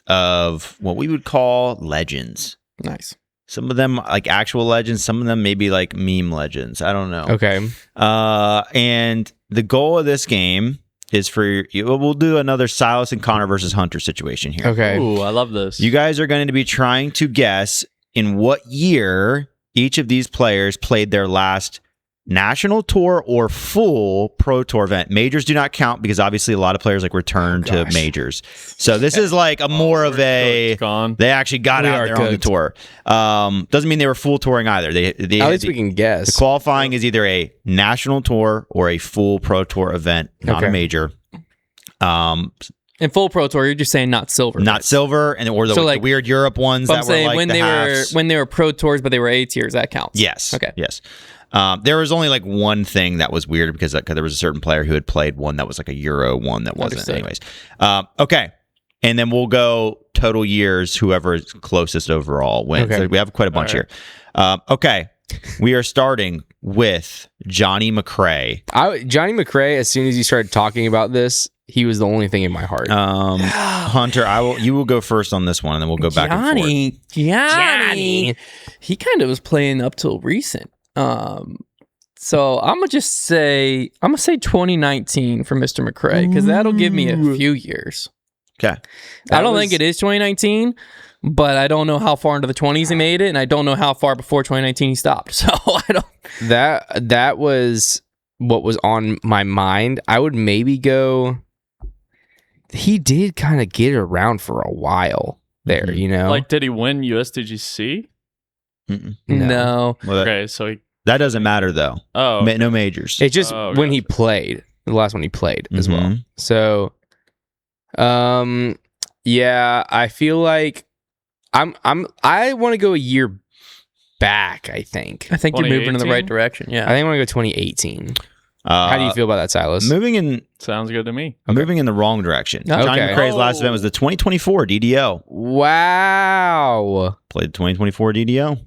of what we would call legends. Nice. Some of them like actual legends, some of them maybe like meme legends. I don't know. Okay. And the goal of this game is we'll do another Silas and Konner versus Hunter situation here. Okay. Ooh, I love this. You guys are going to be trying to guess in what year each of these players played their last national tour or full pro tour event. Majors do not count because obviously a lot of players like return to majors. So this is like a more of a they actually got out there on the tour. Doesn't mean they were full touring either. They at least we can guess. The qualifying is either a national tour or a full pro tour event, not a major. In full pro tour, you're just saying not silver. Not silver, and or the weird Europe ones that were like when they were pro tours, but they were A tiers. That counts. Yes. Okay. Yes. There was only like one thing that was weird because there was a certain player who had played one that was like a Euro one that wasn't. Anyways. Okay. And then we'll go total years. Whoever is closest overall wins. Okay. So we have quite a bunch here. Okay. We are starting with Johnny McRae. Johnny McRae, as soon as you started talking about this, he was the only thing in my heart. Hunter, you will go first on this one, and then we'll go back and forth. Johnny. He kind of was playing up till recent. So I'm gonna say 2019 for Mr. McRae because that'll give me a few years. Okay. I don't think it is 2019, but I don't know how far into the 20s he made it, and I don't know how far before 2019 he stopped. So I don't. That was what was on my mind. I would maybe go. He did kind of get around for a while there, you know. Like, did he win USDGC? No. Well, Okay, so that doesn't matter though. Oh, no majors. It's just when he played, the last one he played as well. So, yeah, I feel like I want to go a year back. I think you're moving in the right direction. Yeah, I think I want to go 2018. How do you feel about that, Silas? Sounds good to me. Moving in the wrong direction. Okay. Johnny McRae's last event was the 2024 DDO. Wow. Played 2024 DDO.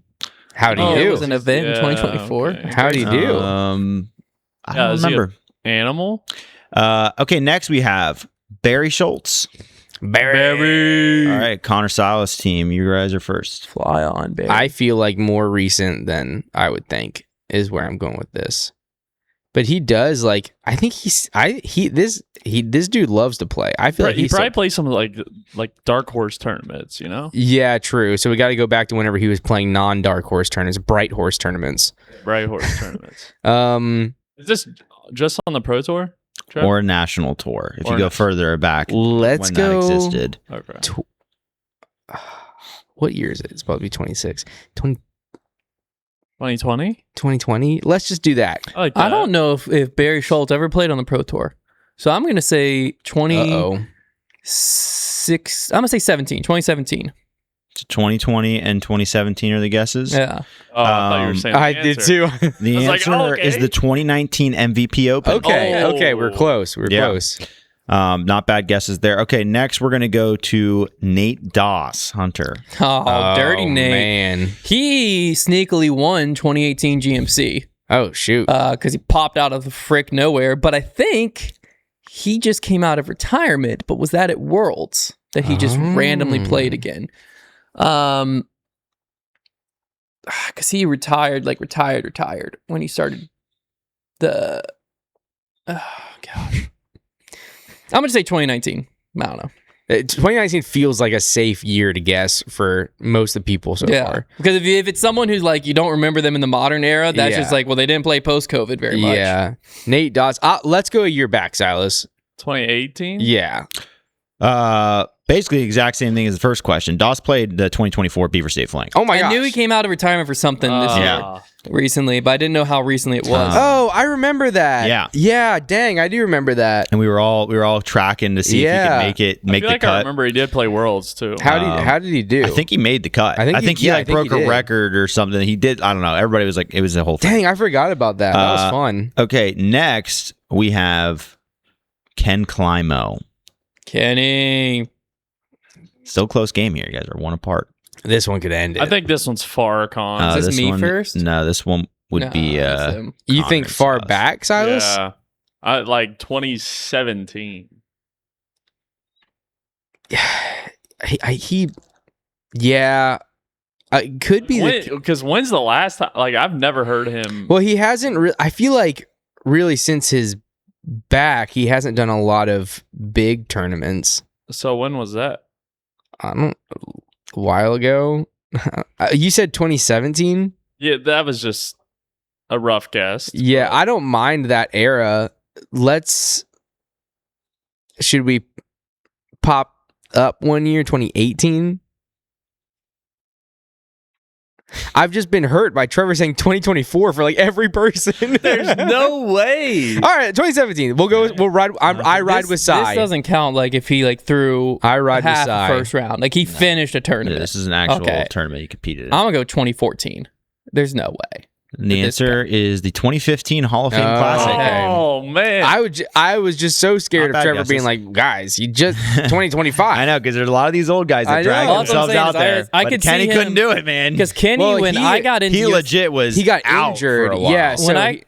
How do you It do? was an event in 2024. Okay. How do you do? I don't remember. Animal? Okay, next we have Barry Schultz. Barry. All right, Konner Silas team. You guys are first. Fly on, baby. I feel like more recent than I would think is where I'm going with this. But he does like I think this dude loves to play. I feel like he probably plays some like dark horse tournaments, you know? Yeah, true. So we got to go back to whenever he was playing non-dark horse tournaments, bright horse tournaments. Bright horse tournaments. Is this just on the pro tour? Trevor? Or national tour. If you go further back, let's when go. That existed. Okay. What year is it? It's supposed to be 26. 2020? 2020? Let's just do that. I like that. I don't know if Barry Schultz ever played on the pro tour. So I'm going to say 2017. 2017. So 2020 and 2017 are the guesses. Yeah. Oh, I thought you were saying I did too. The answer is the 2019 MVP Open. Okay, we're close. We're close. Not bad guesses there. Okay, next we're going to go to Nate Doss, Hunter. Oh, dirty Nate. Man. He sneakily won 2018 GMC. Oh, shoot. Because he popped out of the frick nowhere. But I think he just came out of retirement. But was that at Worlds that he just randomly played again? Because he retired when he started the. Oh, gosh. I'm going to say 2019. I don't know. 2019 feels like a safe year to guess for most of the people so far. Because if it's someone who's like, you don't remember them in the modern era, that's just like, well, they didn't play post-COVID very much. Yeah. Nate Doss. Let's go a year back, Silas. 2018? Yeah. Basically the exact same thing as the first question. Doss played the 2024 Beaver State Flank. Oh my gosh. I gosh. knew he came out of retirement for something this year recently, but I didn't know how recently it was. I remember that. Yeah. Yeah, dang, I do remember that. And we were all tracking to see if he could make the cut. I remember he did play Worlds too. How did he do? I think he made the cut. I think he broke a record or something. He did. I don't know. Everybody was like, it was a whole thing. Dang, I forgot about that. That was fun. Okay, next we have Ken Climo. Kenny. Still close game here. You guys are one apart. This one could end it. I think this one's far con. Is this me first? No, this one would be. You think far back, Silas? Yeah, like 2017. It could be because when's the last time? Like I've never heard him. Well, he hasn't. I feel like really since his back, he hasn't done a lot of big tournaments. So when was that? A while ago. You said 2017? Yeah, that was just a rough guess. Yeah, I don't mind that era. Should we pop up 1 year, 2018? I've just been hurt by Trevor saying 2024 for like every person. There's no way. All right, 2017. We'll ride. I ride with Cy. This doesn't count like if he like threw I ride with half Cy. first round. Like he finished a tournament. This is an actual tournament you competed in. I'm gonna go 2014. There's no way. And the answer is the 2015 Hall of Fame Classic. Oh man, I was just so scared Not of bad Trevor guesses. being like, guys, you just 2025. I know, because there's a lot of these old guys I that drag know. All I'm themselves saying out is there. I But could Kenny see couldn't him- do it, man. Because Kenny, Well, when he- I got into He legit was he got out injured. for a while. Yeah,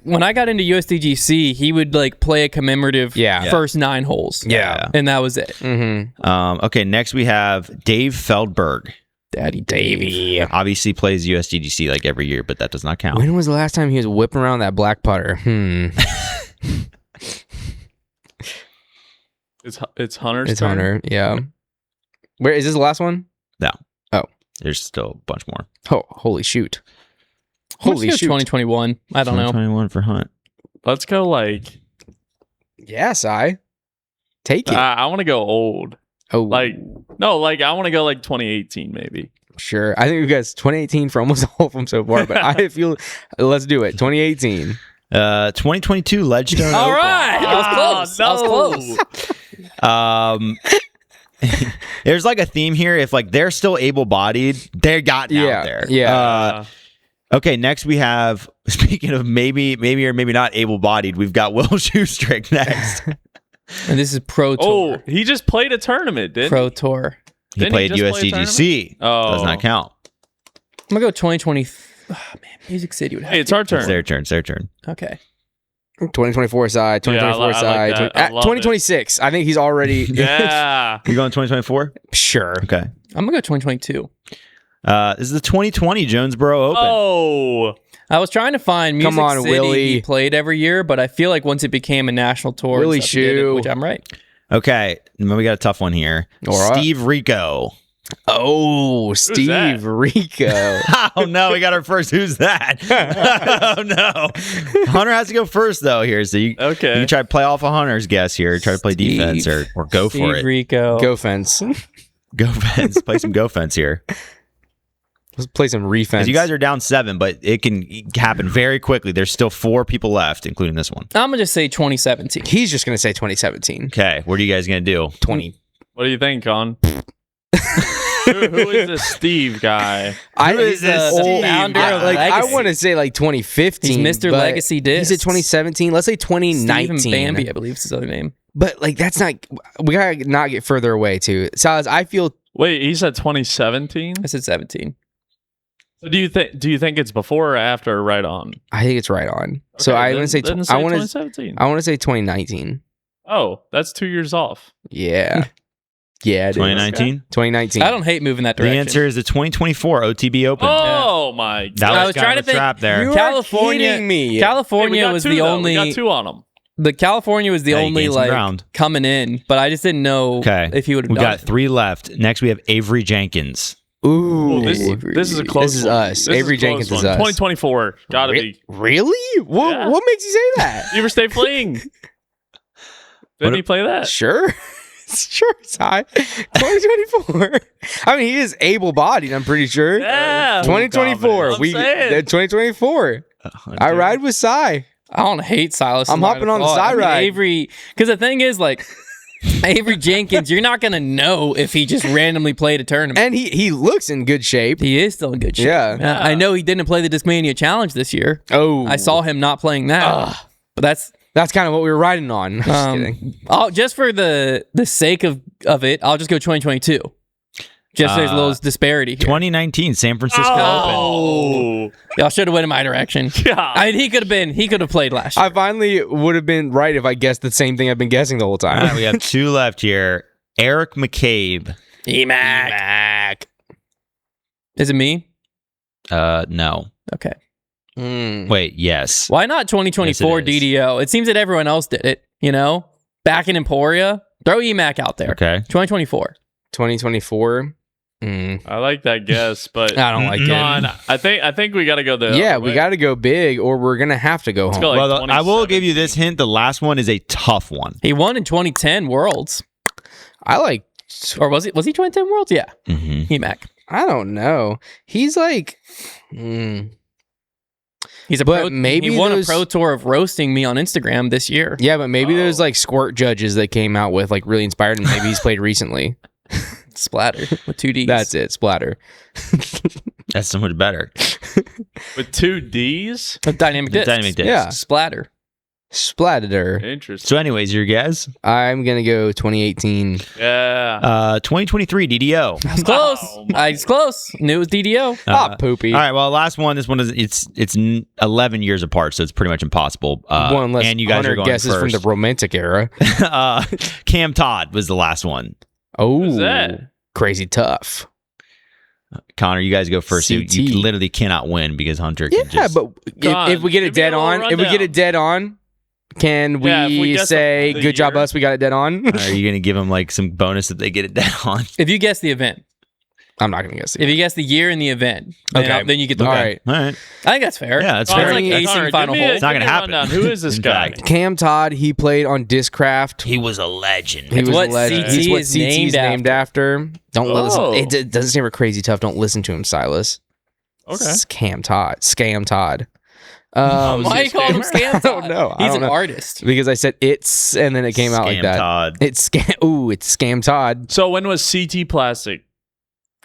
when I got into USDGC, he would like play a commemorative first 9 holes. Yeah. And that was it. Mm-hmm. Okay, next we have Dave Feldberg. Daddy Davey. Obviously plays USDGC like every year, but that does not count. When was the last time he was whipping around that black putter? it's Hunter's It's turn? Hunter. Yeah. Where is this the last one? No. Oh. There's still a bunch more. Oh, holy shoot. Let's Holy go shoot. 2021. I don't know. 2021 for Hunt. Let's go like. Yes, I take it. I want to go old. Oh, Like no, like I want to go like 2018 maybe. sure. I think we got 2018 for almost all of them so far, but I feel let's do it. 2018. 2022 Ledgestone All Open. right. I was close. I was close. There's like a theme here. If like they're still able-bodied, they got out there. Yeah. Okay, next we have, speaking of maybe or maybe not able-bodied, we've got Will Shoestrick next. And this is Pro Oh, Tour. he just played a tournament, didn't Pro Tour. He Didn't he played just play a USDGC. Oh. Does not count. I'm going to go 2020. Oh, man. Music City would have Hey, it's our turn. It's their turn. It's their turn. Okay. 2024 side, 2024 I like side, that. I love 2026. I think he's already Yeah. You going 2024? sure. Okay. I'm going to go 2022. This is the 2020 Jonesboro Open. Oh. I was trying to find Music Come on, City Willie. he played every year, but I feel like once it became a national tour, and Willie stuff, he did it, Shoe. which I'm right. Okay. And then we got a tough one here. All right. Steve Rico. Oh, Steve that? Rico. Oh, no. We got our first. Who's that? Oh, no. Hunter has to go first, though, here. So you can try to play off a Hunter's guess here. Try to play defense or go for Steve it. Rico. Go fence. Go fence. Play some go fence here. Let's play some refence. Because you guys are down 7, but it can happen very quickly. There's still 4 people left, including this one. I'm going to just say 2017. He's just going to say 2017. Okay. What are you guys going to do? 20. What do you think, Con? who is this Steve guy? Who is this Steve? Founder of I Legacy. want to say like 2015. He's Mr. but Legacy He Discs. said 2017. Let's say 2019. Stephen Bambi, I believe is his other name. But like that's not. We gotta not get further away too. Silas, I feel Wait, he said 2017. I said 17. So do you think it's before or after or right on? I think it's right on. So I want to say. I want to. 2017. I want to say 2019. Oh, that's 2 years off. Yeah. Yeah. It is. 2019? 2019. I don't hate moving that The direction. answer is the 2024 OTB Open. Oh my! That I was was kind trying of to a think- trap there. You are California, kidding me. Hey, we California got was two, the though. only. We got 2 on them. The California was the Hey, only gain some like ground. coming in, but I just didn't know Okay. if he would have We done got it. 3 left. Next, we have Avery Jenkins. Ooh. Oh, this is a close. This is one. us. This Avery a close Jenkins is one. us. 2024. Gotta be. Really? What? Yeah. What makes you say that? Beaver State Fling. Didn't he play that? Sure. Sure, Ty. 2024. I mean, he is able-bodied. I'm pretty sure. Yeah. 2024. I'm saying. 2024. I ride with Cy. I don't hate Silas. I'm hopping on the thought. side ride. Avery, because the thing is, like, Avery Jenkins, you're not gonna know if he just randomly played a tournament. And he looks in good shape. He is still in good shape. Yeah. I know he didn't play the Discmania Challenge this year. Oh. I saw him not playing that. But That's kind of what we were riding on. Just kidding. just for the sake of it, I'll just go 2022. Just there's a little disparity here. 2019 San Francisco Open. Oh. Y'all should have went in my direction. God. I mean, he could have played last year. I finally would have been right if I guessed the same thing I've been guessing the whole All time. right, we have 2 left here. Eric McCabe. EMAC. Is it me? No. Okay. Wait, yes. Why not 2024 Yes, it is. DDO? It seems that everyone else did it, back in Emporia. Throw EMAC out there. Okay. 2024. 2024. I like that guess, but I don't like John, it. I think we got to go the Yeah, other we way. got to go big, or we're gonna have to go home. go like Well, I will 27. give you this hint. The last one is a tough one. He won in 2010 Worlds. I like. Or was he 2010 Worlds? Yeah. Mm-hmm. He-Mac. I don't know. He's like. He's a But pro. maybe he won those- a pro tour of roasting me on Instagram this year. Yeah, but maybe those like squirt judges that came out with like really inspired him. Maybe he's played recently. Splatter with 2 Ds. That's it. Splatter. That's so much better. with 2 Ds. With dynamic discs. Dynamic discs. Yeah. Splatter. Splatter. Interesting. So, anyways, your guess? I'm gonna go 2018. Yeah. 2023 DDO. It's close. Wow. It's close. Knew it was DDO. Poopy. All right. Well, last one. This one is it's 11 years apart, so it's pretty much impossible. One less. And you guys are going guesses first. from the romantic era. Cam Todd was the last one. Oh, Who's that? crazy tough. Connor, you guys go first. You CT. literally cannot win because Hunter can Yeah, just. but John, if we get it give me a dead little on, if we get rundown. it dead on, can we, Yeah, if we guess say the good job year. us? We got it dead on. Are you going to give them like some bonus if they get it down on? If you guess the event, I'm not gonna guess it. if you guess the year and the event, then, Okay. then you get the All win. right. All right. I think that's fair. Yeah, that's It's fair. like That's- acing final hole. It's not gonna happen. Who is this In guy? fact. Cam Todd, he played on Discraft. He was a legend. He was what a legend. CT He's what is CT is named after. Don't Oh. listen. It doesn't seem crazy tough. Don't listen to him, Silas. Okay. Cam Todd. Scam Todd. was Why he you calling him scammer? Scam I don't know. I He's don't an know. artist. Because I said it's, and then it came out like Scam that. Todd. It's scam. Ooh, it's Scam Todd. So when was CT Plastic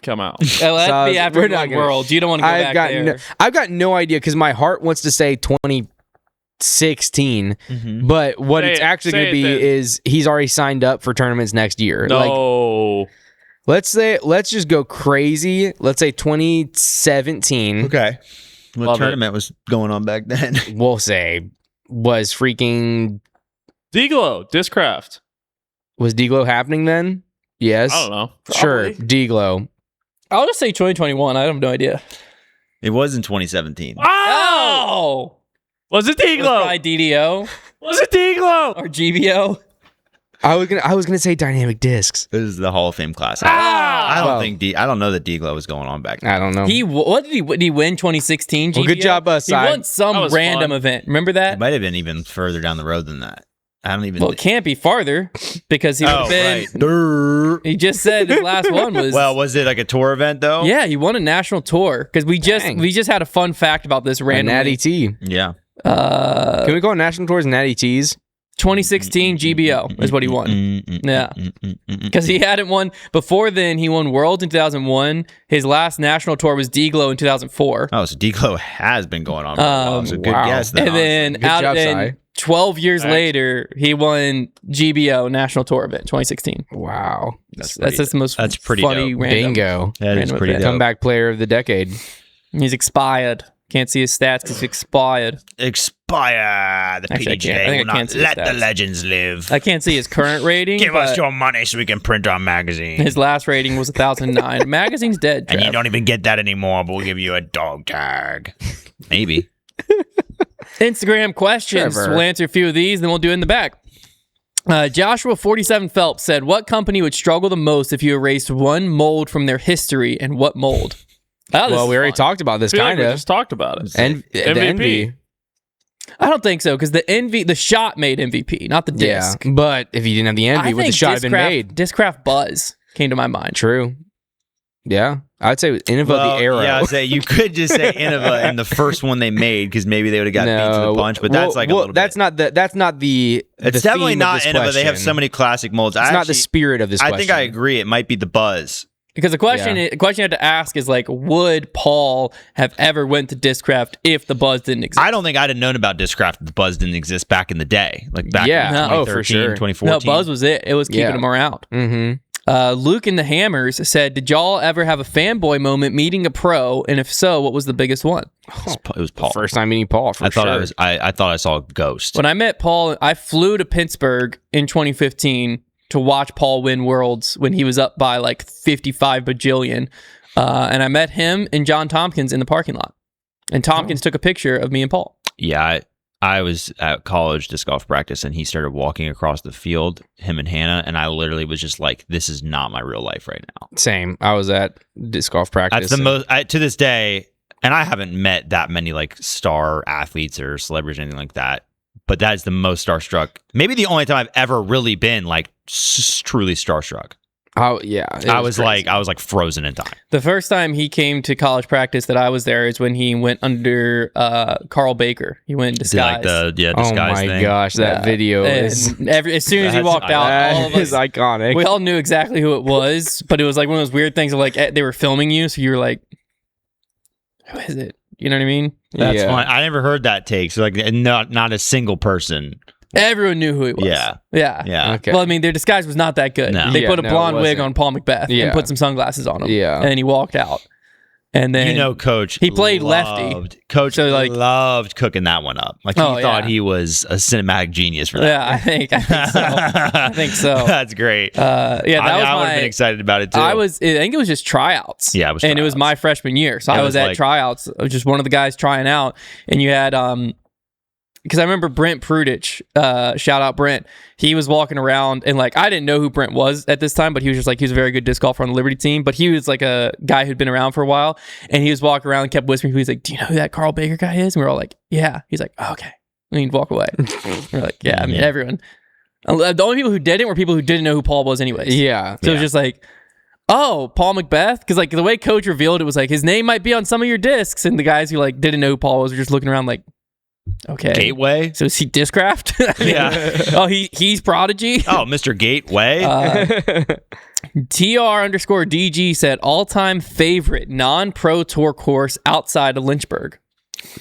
come out? Oh, that'd be So, after we're one not gonna- World. You don't want to go back there. I've got no idea because my heart wants to say 2016, but what Say it's it. actually Say going to be it then. is he's already signed up for tournaments next year. Like, No. let's just go crazy. Let's say 2017. Okay. What Love tournament was going on back then? We'll say was freaking D-Glow, Discraft. was D-Glow happening then? Yes. I don't know. Sure, Probably. D-Glow. I'll just say 2021. I have no idea. It was in 2017. Oh! Was it Was D-Glow? probably DDO Was it D-Glow? or GBO. I was gonna say dynamic discs. This is the Hall of Fame classic. Ah! I don't Well- think I don't know that D-Glow was going on back then. I don't know. What did he win 2016 GBO? Well, good job, He Cy. won some That was random fun. event. Remember It that? might have been even further down the road than that. I don't even. Well, it can't be farther because he would have been. right. Durr. He just said his last one was. Well, was it like a tour event though? yeah, he won a national tour because we Dang. just had a fun fact about this A randomly. Natty T. Yeah. Can we go on national tours Natty T's? 2016 GBO is what he won. Yeah. Because he hadn't won before then. He won Worlds in 2001. His last national tour was D-Glow in 2004. Oh, so D-Glow has been going on for a while. So good wow. guess. Then, And then Good job, Cy. 12 years later, he won GBO national tour event 2016. Wow. That's pretty- just the most that's pretty funny dope. random. Bingo. that is random pretty event. dope. Comeback player of the decade. He's expired. Can't see his stats because he's expired. Expire. The Actually, I PDGA can't. I think will I can't not see his let the stats. legends live. I can't see his current rating. Give us but your money so we can print our magazine. his last rating was 1,009. Magazine's dead, And you Trev. don't even get that anymore, but we'll give you a dog tag. Maybe. Instagram questions. Trevor. We'll answer a few of these, then we'll do it in the back. Joshua47 Phelps said, what company would struggle the most if you erased one mold from their history, and what mold? Oh, this Well, is we already fun. talked about this I feel like kind we of. just talked about it. And the MVP. envy. I don't think so, because the shot made MVP, not the disc. Yeah. But if you didn't have the envy, would the shot have been made? Discraft Buzz came to my mind. True. Yeah. I'd say Innova the Arrow. Yeah, I'd say you could just say Innova in the first one they made because maybe they would have got beat to the punch, but that's like a little that's bit. not the It's the definitely theme of not this Innova. They have question. so many classic molds. It's not the spirit of this I question. think I agree. It might be the Buzz. Because the question you have to ask is like, would Paul have ever went to Discraft if the Buzz didn't exist? I don't think I'd have known about Discraft if the Buzz didn't exist back in the day. Like back Yeah. in No. 2013, Oh, for sure. 2014. No, Buzz was it. It was keeping Yeah. him around. Mm-hmm. Luke and the Hammers said, did y'all ever have a fanboy moment meeting a pro? And if so, what was the biggest one? It was Paul. First time meeting Paul, for I thought sure. I thought I saw a ghost. When I met Paul, I flew to Pittsburgh in 2015 to watch Paul win Worlds when he was up by like 55 bajillion. And I met him and John Tompkins in the parking lot. And Tompkins took a picture of me and Paul. Yeah, I was at college disc golf practice, and he started walking across the field, him and Hannah, and I literally was just like, "This is not my real life right now." Same. I was at disc golf practice. That's the most to this day, and I haven't met that many like star athletes or celebrities or anything like that. But that is the most starstruck. Maybe the only time I've ever really been like truly starstruck. Oh yeah, I was like frozen in time. The first time he came to college practice that I was there is when he went under Carl Baker. He went in disguise. Like the oh disguise my thing. gosh, that video is as soon as he walked out, all of us, iconic. we all knew exactly who it was, but it was like one of those weird things of like they were filming you, so you were like, "Who is it?" You know what I mean? That's fun. I never heard that take. So like, not a single person. Everyone knew who he was. Yeah. Okay. Well, I mean, their disguise was not that good. No. They put a blonde it wig wasn't. on Paul Macbeth and put some sunglasses on him. Yeah. And then he walked out. And then Coach. he played lefty. Coach So, like- loved cooking that one up. Like he thought he was a cinematic genius for that. Yeah, I think so. I think so. That's great. That was I would have been excited about it too. I think it was just tryouts. Yeah, it was and it was tryouts. my freshman year, so It I was was at like- tryouts. I was just one of the guys trying out, and you had because I remember Brent Prudich, shout out Brent. He was walking around, and like I didn't know who Brent was at this time, but he was just like he was a very good disc golfer on the Liberty team. But he was like a guy who'd been around for a while, and he was walking around and kept whispering. He was like, "Do you know who that Carl Baker guy is?" And we were all like, "Yeah." He's like, oh, "Okay," and he'd walk away. We're like, "Yeah." I mean, everyone. The only people who didn't were people who didn't know who Paul was, anyways. Yeah. So it was just like, oh, Paul Macbeth? Because like the way Coach revealed it was like his name might be on some of your discs, and the guys who like didn't know who Paul was were just looking around like, okay, Gateway. so is he Discraft? Yeah. Oh, he's Prodigy. Oh, Mr. Gateway. TR_DG said all-time favorite non-pro tour course outside of Lynchburg.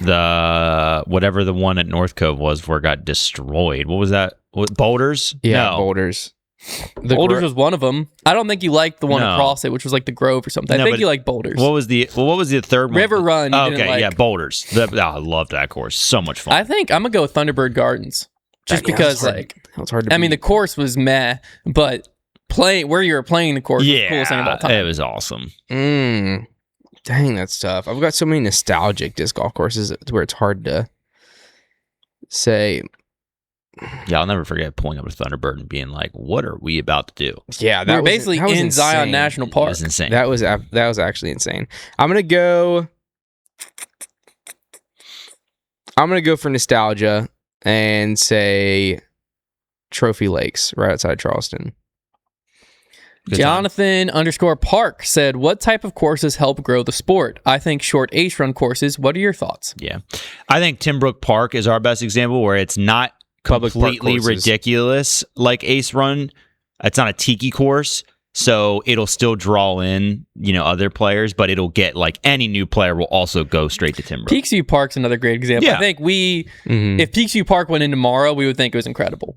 The whatever the one at North Cove was where it got destroyed. What was that? Boulders? Yeah, No. Boulders. Boulders was one of them. I don't think you liked the one No. across it, which was like the Grove or something. No, I think but you liked Boulders. What was the third one? River Run, you Oh, didn't okay, like. yeah, Boulders. I love that course. So much fun. I think I'm gonna go with Thunderbird Gardens, just because like That was hard to I mean the beat. course was meh, but where you were playing the course was the coolest thing of all time. it was awesome. Dang, that's tough. I've got so many nostalgic disc golf courses where it's hard to say. Yeah, I'll never forget pulling up to Thunderbird and being like, "What are we about to do?" Yeah, We were was- basically that was in Zion insane. National It Park. was insane. That was actually insane. I'm gonna go for nostalgia and say Trophy Lakes right outside of Charleston. Good time. Jonathan_Park said, what type of courses help grow the sport? I think short ace run courses. What are your thoughts? Yeah, I think Timbrook Park is our best example where it's not Public park completely courses. ridiculous like Ace Run. It's not a tiki course, so it'll still draw in other players, but it'll get like any new player will also go straight to Timbrook. Peaksview Park's another great example. Yeah. I think Mhm. if Peaksview Park went in tomorrow, we would think it was incredible.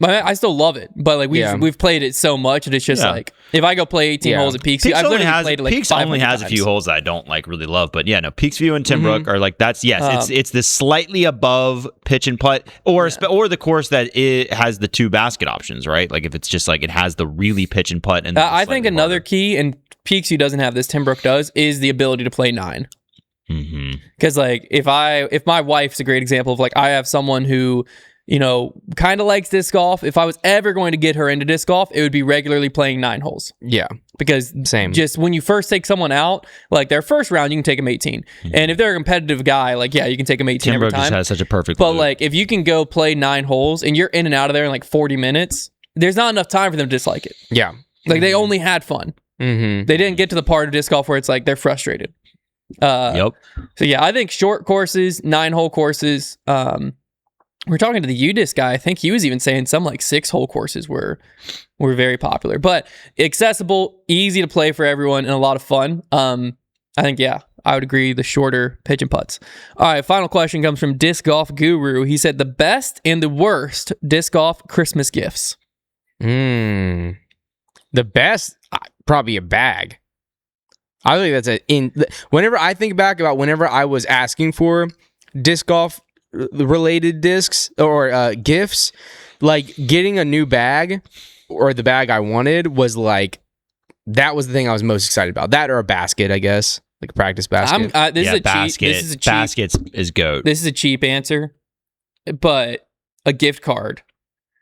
But I still love it. But like we've played it so much, and it's just like if I go play 18 holes at Peaksview, Peaks I've only literally has played it like Peaks 500 only has a few times. holes that I don't like really love, but yeah, no, Peaksview and Timbrook are like it's this slightly above pitch and putt, or the course that it has the two basket options, right? Like if it's just like it has the really pitch and putt, and then I think another key, and Peaksview doesn't have this, Timbrook does, is the ability to play 9. Because like if my wife's a great example of like I have someone who kind of likes disc golf. If I was ever going to get her into disc golf, it would be regularly playing 9 holes. Yeah, Because same. just when you first take someone out, like their first round, you can take them 18. And if they're a competitive guy, like, yeah, you can take them 18 every Timbrook just time. has such a perfect But loop. like if you can go play 9 holes and you're in and out of there in like 40 minutes, there's not enough time for them to dislike it. Yeah. Like they only had fun. Mm-hmm. They didn't get to the part of disc golf where it's like they're frustrated. Yep. So yeah, I think short courses, 9-hole courses. We're talking to the UDisc guy. I think he was even saying some like 6-hole courses were very popular, but accessible, easy to play for everyone, and a lot of fun. I think I would agree. The shorter pitch and putts. All right, final question comes from Disc Golf Guru. He said the best and the worst disc golf Christmas gifts. The best, probably a bag. I think that's whenever I think back about whenever I was asking for disc golf related discs or gifts, like getting a new bag or the bag I wanted was like, that was the thing I was most excited about. That or a basket, I guess, like a practice basket. This is a basket. cheap. This is a cheap. Baskets is goat. This is a cheap answer. but a gift card.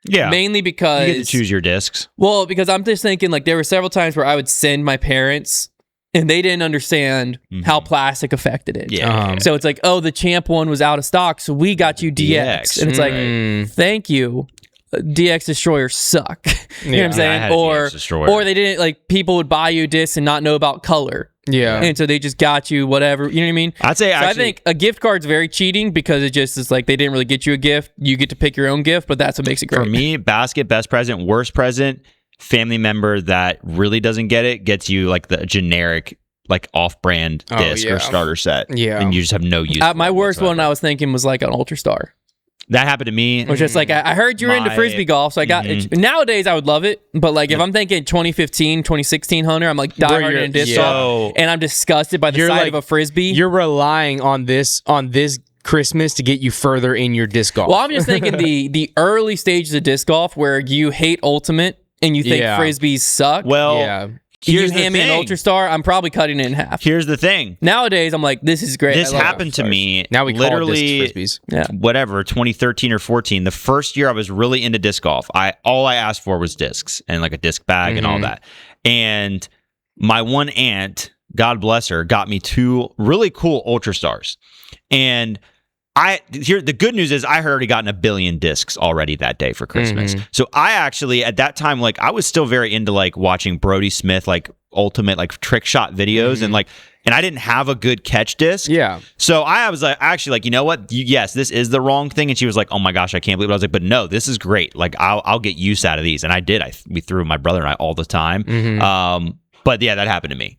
Yeah. Mainly because you get to choose your discs. Well, because I'm just thinking like there were several times where I would send my parents and they didn't understand how plastic affected it. Yeah. So it's like, oh, the Champ one was out of stock, so we got you DX. And it's like, thank you. DX Destroyers suck. You know what I'm saying? I had a DX Destroyer. Or they didn't, like, people would buy you discs and not know about color. Yeah. And so they just got you whatever. You know what I mean? I'd say I think a gift card's very cheating because it just is like they didn't really get you a gift. You get to pick your own gift, but that's what makes it great. For me, basket, best present, worst present, family member that really doesn't get it gets you like the generic, like off-brand disc or starter set. Yeah. And you just have no use. My worst one I was thinking was like an Ultra Star. That happened to me. It was just like, I heard you were into Frisbee golf, so I got it. Nowadays, I would love it. But like, if I'm thinking 2015, 2016 Hunter, I'm like diehard in disc golf. And I'm disgusted by the sight of a Frisbee. You're relying on this Christmas to get you further in your disc golf. Well, I'm just thinking the early stages of disc golf where you hate Ultimate and you think Frisbees suck. Well, you hand me an Ultra Star, I'm probably cutting it in half. Here's the thing. Nowadays, I'm like, this is great. This happened to me. Now we literally, call disc Frisbees. Whatever, 2013 or 14. The first year I was really into disc golf. All I asked for was discs and like a disc bag and all that. And my one aunt, God bless her, got me 2 really cool Ultra Stars. And the good news is I had already gotten 1 billion discs already that day for Christmas. So I actually at that time, like I was still very into like watching Brody Smith, like ultimate like trick shot videos and I didn't have a good catch disc. Yeah. So I was like, actually like, you know what? Yes, this is the wrong thing. And she was like, oh my gosh, I can't believe it. I was like, but no, this is great. Like I'll get use out of these. And I did. We threw my brother and I all the time. But yeah, that happened to me.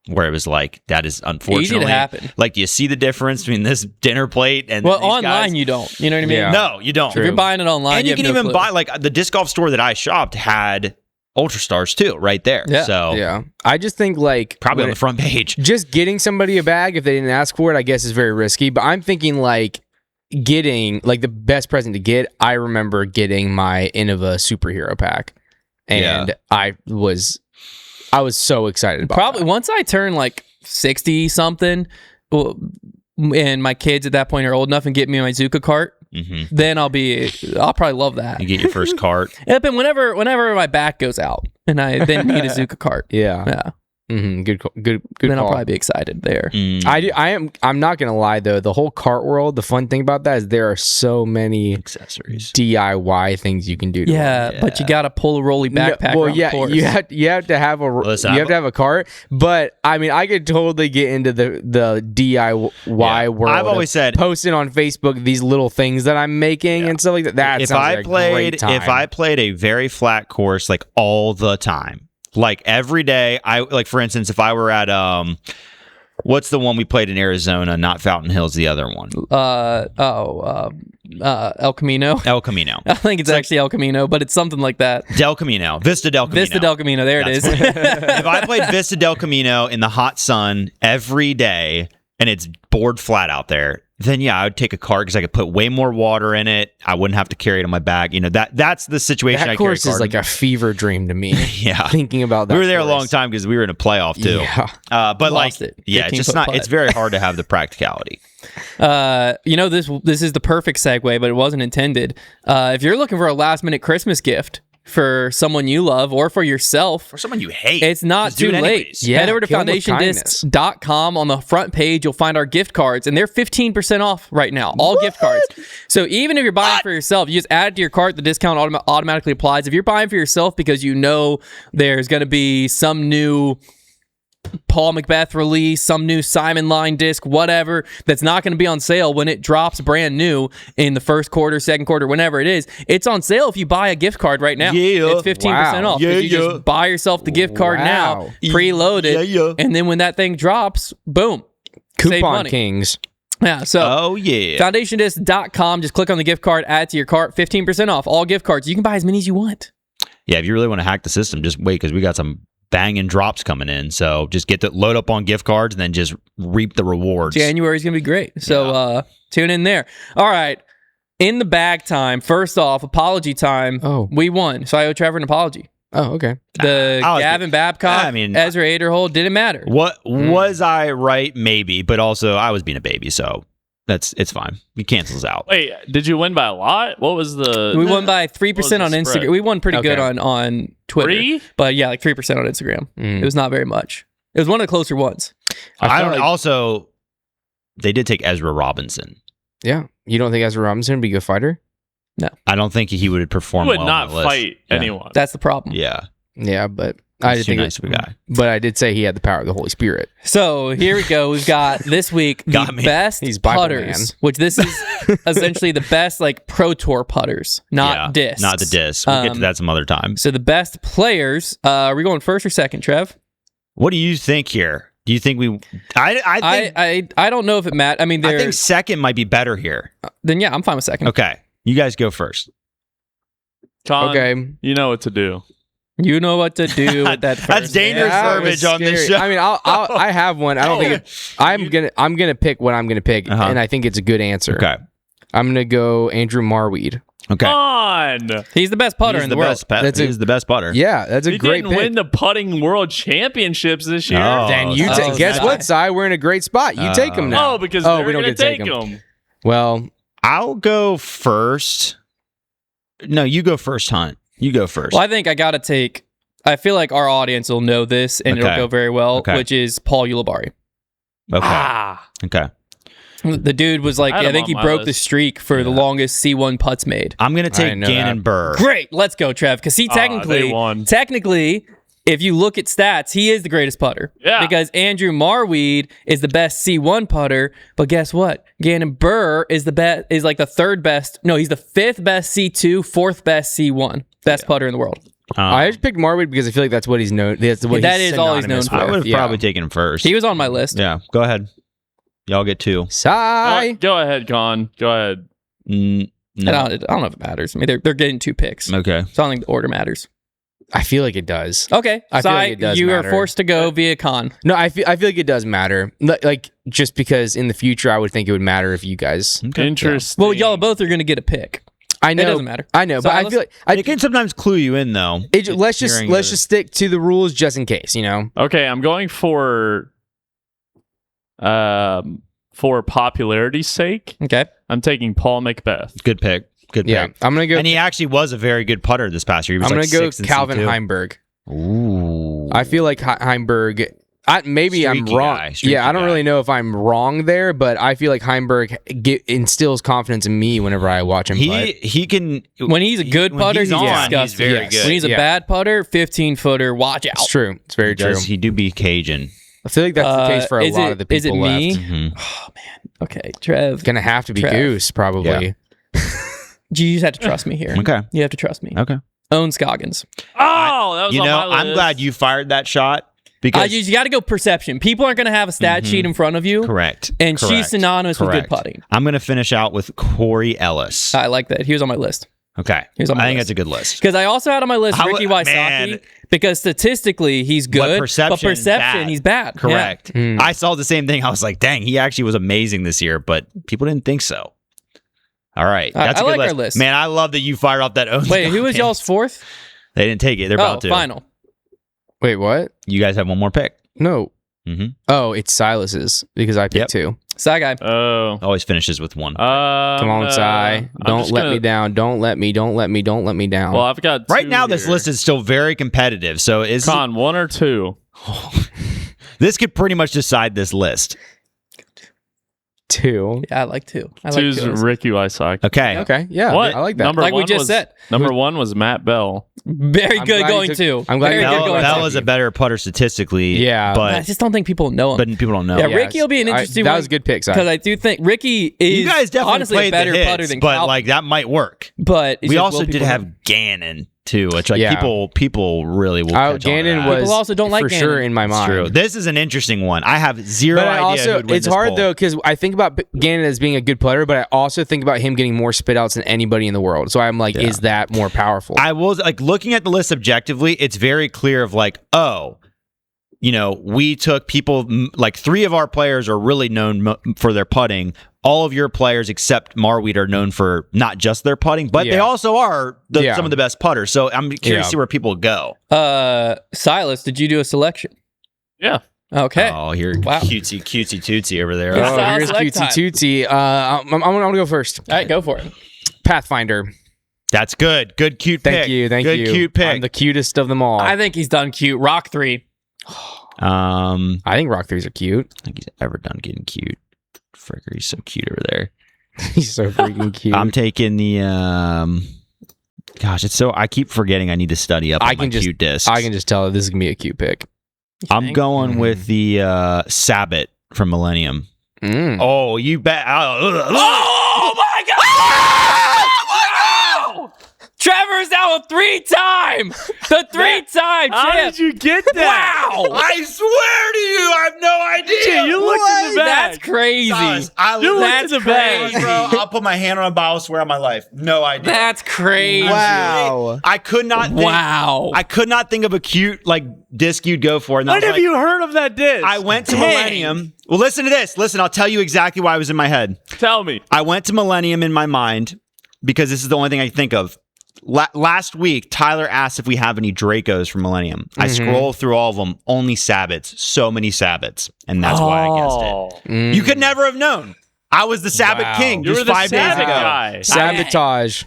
Where it was like, that is unfortunately easy to happen. Like, do you see the difference between this dinner plate and well, these online guys? You don't. You know what I mean? Yeah. No, you don't. If you're buying it online, and you can even buy like the disc golf store that I shopped had Ultra Stars too, right there. Yeah. So I just think like probably on the front page. Just getting somebody a bag if they didn't ask for it, I guess is very risky. But I'm thinking like getting like the best present to get. I remember getting my Innova superhero pack, and I was so excited about probably that. Once I turn like 60 something, and my kids at that point are old enough and get me my Zuka cart, then I'll probably love that. You get your first cart. Yep, and whenever my back goes out and I then need a Zuka cart. Yeah. Good Then call. I'll probably be excited there. I'm not gonna lie though, the whole cart world, the fun thing about that is there are so many accessories, DIY things you can do. But you gotta pull a rolly backpack. You have to have a cart. But I mean, I could totally get into the DIY world. I've always said posting on Facebook these little things that I'm making and stuff like that. That sounds like a great time. If I played a very flat course like all the time. Like every day, for instance, if I were at what's the one we played in Arizona? Not Fountain Hills, the other one. El Camino. El Camino. I think it's actually El Camino, but it's something like that. Del Camino. Vista Del Camino. Vista Del Camino. There it is. If I played Vista Del Camino in the hot sun every day and it's bored flat out there, then I would take a cart because I could put way more water in it. I wouldn't have to carry it on my back. You know, that's the situation. That course is like a fever dream to me. Thinking about that. We were there a long time because we were in a playoff too. But lost it. It's just not. It's very hard to have the practicality. This is the perfect segue, but it wasn't intended. If you're looking for a last minute Christmas gift for someone you love or for yourself, or someone you hate, it's not too late. Head over to foundationdiscs.com. On the front page, you'll find our gift cards, and they're 15% off right now. All gift cards. So even if you're buying for yourself, you just add it to your cart. The discount automatically applies. If you're buying for yourself because you know there's going to be some new Paul Macbeth release, some new Simon line disc, whatever, that's not going to be on sale when it drops brand new in the first quarter, second quarter, whenever it is. It's on sale if you buy a gift card right now. It's 15% off. If you just buy yourself the gift card now, preloaded, and then when that thing drops, boom. Coupon kings. Yeah, so foundationdisc.com, just click on the gift card, add to your cart, 15% off all gift cards. You can buy as many as you want. Yeah, if you really want to hack the system, just wait because we got some banging drops coming in. So just load up on gift cards and then just reap the rewards. January's going to be great. So tune in there. All right. In the bag time. First off, apology time. Oh. We won. So I owe Trevor an apology. Oh, okay. The Gavin Babcock, Ezra Aderhold, didn't matter. What was I right? Maybe, but also I was being a baby, so it's fine. He cancels out. Wait, did you win by a lot? What was the? We won by 3% on the Instagram. spread? We won pretty good on Twitter. 3? But yeah, like 3% on Instagram. It was not very much. It was one of the closer ones. I don't. Also, they did take Ezra Robinson. Yeah. You don't think Ezra Robinson would be a good fighter? No. I don't think he would perform. He would well not on the list. fight anyone. That's the problem. Yeah, Yeah, but I he's did too think nice of a guy. But I did say he had the power of the Holy Spirit. So here we go. We've got this week the Got me. best He's Bible putters, man. which this is essentially the best like Pro Tour putters, not discs. Not the disc. We'll get to that some other time. So the best players. Are we going first or second, Trev? What do you think here? Do you think we? I think I don't know if it matters. I mean, I think second might be better here. then yeah, I'm fine with second. Okay, you guys go first. Con, Okay. you know what to do. You know what to do with that. That's first. dangerous That verbiage was on this scary. show. I mean, I have one. I don't think I'm gonna pick what I'm gonna pick, and I think it's a good answer. Okay. I'm gonna go Andrew Marweed. Okay. Con! He's the best putter He's in the world. He's the best putter. Yeah, that's a He great didn't pick. win the putting world championships this year. Oh, Then you Oh, guess that's what, why. Si? We're in a great spot. You take him now. Oh, because we they're don't going to get to take take him. Well, I'll go first. No, you go first, Hunt. You go first. Well, I think I got to take. I feel like our audience will know this, and Okay. it'll go very well. Okay. Which is Paul Ulibarri. Okay. Okay. The dude was like, I had I him think on he my broke the list. streak for the longest C1 putts made. I'm gonna take know Gannon that. Burr. Great, let's go, Trev. Because he they won. technically, if you look at stats, he is the greatest putter. Yeah. Because Andrew Marweed is the best C1 putter, but guess what? Gannon Burr is the best. Is like the third best. No, he's the fifth best C2, fourth best C1, best putter in the world. I just picked Marweed because I feel like that's what he's known. That's what That he's is all he's known synonymous for. I with. would have Yeah. probably taken him first. He was on my list. Yeah. Go ahead. Y'all get two. Si. Go ahead, Con. Go ahead. I No. don't know if it matters. I mean, they're getting 2 picks. Okay. So I don't think the order matters. I feel like it does. Okay, I feel Si, like it does you matter. are forced to go via Con. No, I feel like it does matter. Like just because in the future I would think it would matter if you guys. Interesting. Well, y'all both are going to get a pick. I know It doesn't matter. I know, but I Silas? feel like It can sometimes clue you in though. let's just stick to the rules just in case, you know. Okay, I'm going for popularity's sake. Okay. I'm taking Paul Macbeth. Good pick. Good Yeah, pick. I'm gonna go. And he actually was a very good putter this past year. He was I'm like gonna go 6th in Calvin C2. Heimberg. Ooh. I feel like Heimberg. Maybe I'm Streaky wrong. guy, streaky Yeah, I don't guy. really know if I'm wrong there, but I feel like Heimberg instills confidence in me whenever I watch him play. He can When he's a good when putter, he's he's on, disgusting. he's very Yes. good. When he's a Yeah. bad putter, 15-footer, watch out. It's true. It's very true. He do be Cajun. I feel like that's the case for a is lot it- of the people is it left. me? Mhm. Oh, man. Okay, Trev. Gonna have to be Trev. Goose probably. You just have to trust me here. Okay. You have to trust me. Okay. Own Scoggins. Oh, that was You on know, my list. I'm glad you fired that shot because You got to go perception. People aren't going to have a stat sheet in front of you. correct. And she's Correct. synonymous with Correct. good putting. I'm gonna finish out with Corey Ellis. I like that. He was on my list. Okay. He's on my I think list. that's a good list. Because I also had on my list I Ricky would- Wysocki man. because statistically he's good, perception is bad. he's bad. Correct. Mm. I saw the same thing. I was like, dang, he actually was amazing this year, but people didn't think so. All right. That's I a good like our list. Man, I love that you fired off that own. Yeah. Wait, who was Scoggins. y'all's fourth? They didn't take it. They're about to. Final. Wait, what? You guys have one more pick. No. Mm-hmm. Oh, it's Silas's because I picked two. Side guy. Oh. Always finishes with one. Come on, Si. I'm Don't just let gonna- me down. Don't let me down. Well, I've got Right two now, this here. list is still very competitive. So Con, 1 or 2? this could pretty much decide this list. two. Yeah, I like two. I like Two's two. Ricky Wysocki. Okay. Okay. Yeah. What? I like that. Number Like we one just was, said. Number 1 was Matt Bell. Very I'm good glad you going took- two. I'm glad Very you good took- going Bell two. is a better putter statistically. Yeah. I But just don't think people know him. people don't know. Yeah, Yeah, Ricky will be an interesting that one. was a good pick, Si. Because I do think Ricky is You guys definitely honestly played a better the hits, putter than but Cal. like that might work. But it's We just, also will did people have know? Gannon too, which like Yeah. people really will. catch on to Gannon that. was People also don't like for Gannon. sure in my It's mind. true. This is an interesting one. I have zero But I idea. who also, would win it's this hard poll. though because I think about Gannon as being a good putter, but I also think about him getting more spit outs than anybody in the world. So I'm like, is that more powerful? I will like looking at the list objectively. It's very clear of like, oh, you know, we took people like 3 of our players are really known for their putting. All of your players except Marweed are known for not just their putting, but they Yeah. also are Yeah. some of the best putters. So I'm curious Yeah. to see where people go. Silas, did you do a selection? Yeah. Okay. Oh, you're Wow. cutesy tootsie over there. Good Oh, style here's select cutesy time. tootsie. I'm gonna go first. All right, go for it. Pathfinder. That's good. Good cute pick. Thank you. Good cute pick. I'm the cutest of them all. I think he's done cute. Rock 3. I I think Rock 3s are cute. think he's ever done getting cute. Fricker, he's so cute over there. He's so freaking cute. I'm taking the gosh, it's so I keep forgetting I need to study up on my cute discs. I can just tell this is gonna be a cute pick. I'm going with the Sabbath from Millennium. Mm. Oh, you bet. Oh my God! Trevor's now a 3-time. The 3-time How champ. did you get that? Wow. I swear to you, I have no idea. You looked in the bag. That's crazy. Silas, You That's looked in the bag. crazy. bro. I'll put my hand on a Bible, swear on my life. No idea. That's crazy. Wow. I could not think, Wow. I could not think of a cute disc you'd go for. And I When was have like, you heard of that disc? I went to Dang. Millennium. Well, listen to this. Listen, I'll tell you exactly why it was in my head. Tell me. I went to Millennium in my mind because this is the only thing I can think of. Last week, Tyler asked if we have any Dracos from Millennium. I scroll through all of them. Only Sabbats. So many Sabbats. And that's why I guessed it. Mm. You could never have known. I was the Sabbath Wow. king You just were the 5 days Sabbath ago. guy. Sabotage.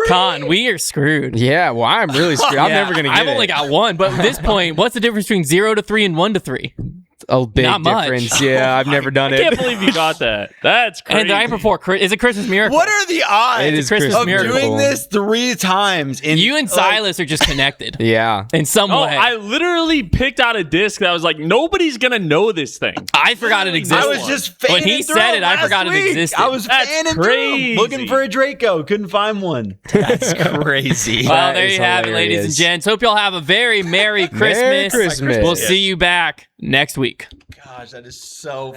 Con, we are screwed. Yeah, well, I'm really screwed. I'm Yeah, never gonna get I've it. only got one, but at this point, what's the difference between 0 to 3 and 1 to 3? a big Not much. difference. Yeah, I've never done I it. can't believe you got that. That's crazy. And the night before, is it Christmas Miracle? What are the odds It is Christmas of miracle. doing this 3 times? In You and Silas are just connected Yeah. in some Oh, way. I literally picked out a disc that I was like, nobody's gonna know this thing. I forgot it existed. I was just when he fanning through said it, I last forgot it week. existed. I was That's fanning through crazy. them, looking for a Draco. Couldn't find one. That's crazy. Well, That there is you have it, ladies and hilarious. gents. Hope y'all have a very Merry Christmas. Merry Christmas. We'll see you back next week. Gosh, that is so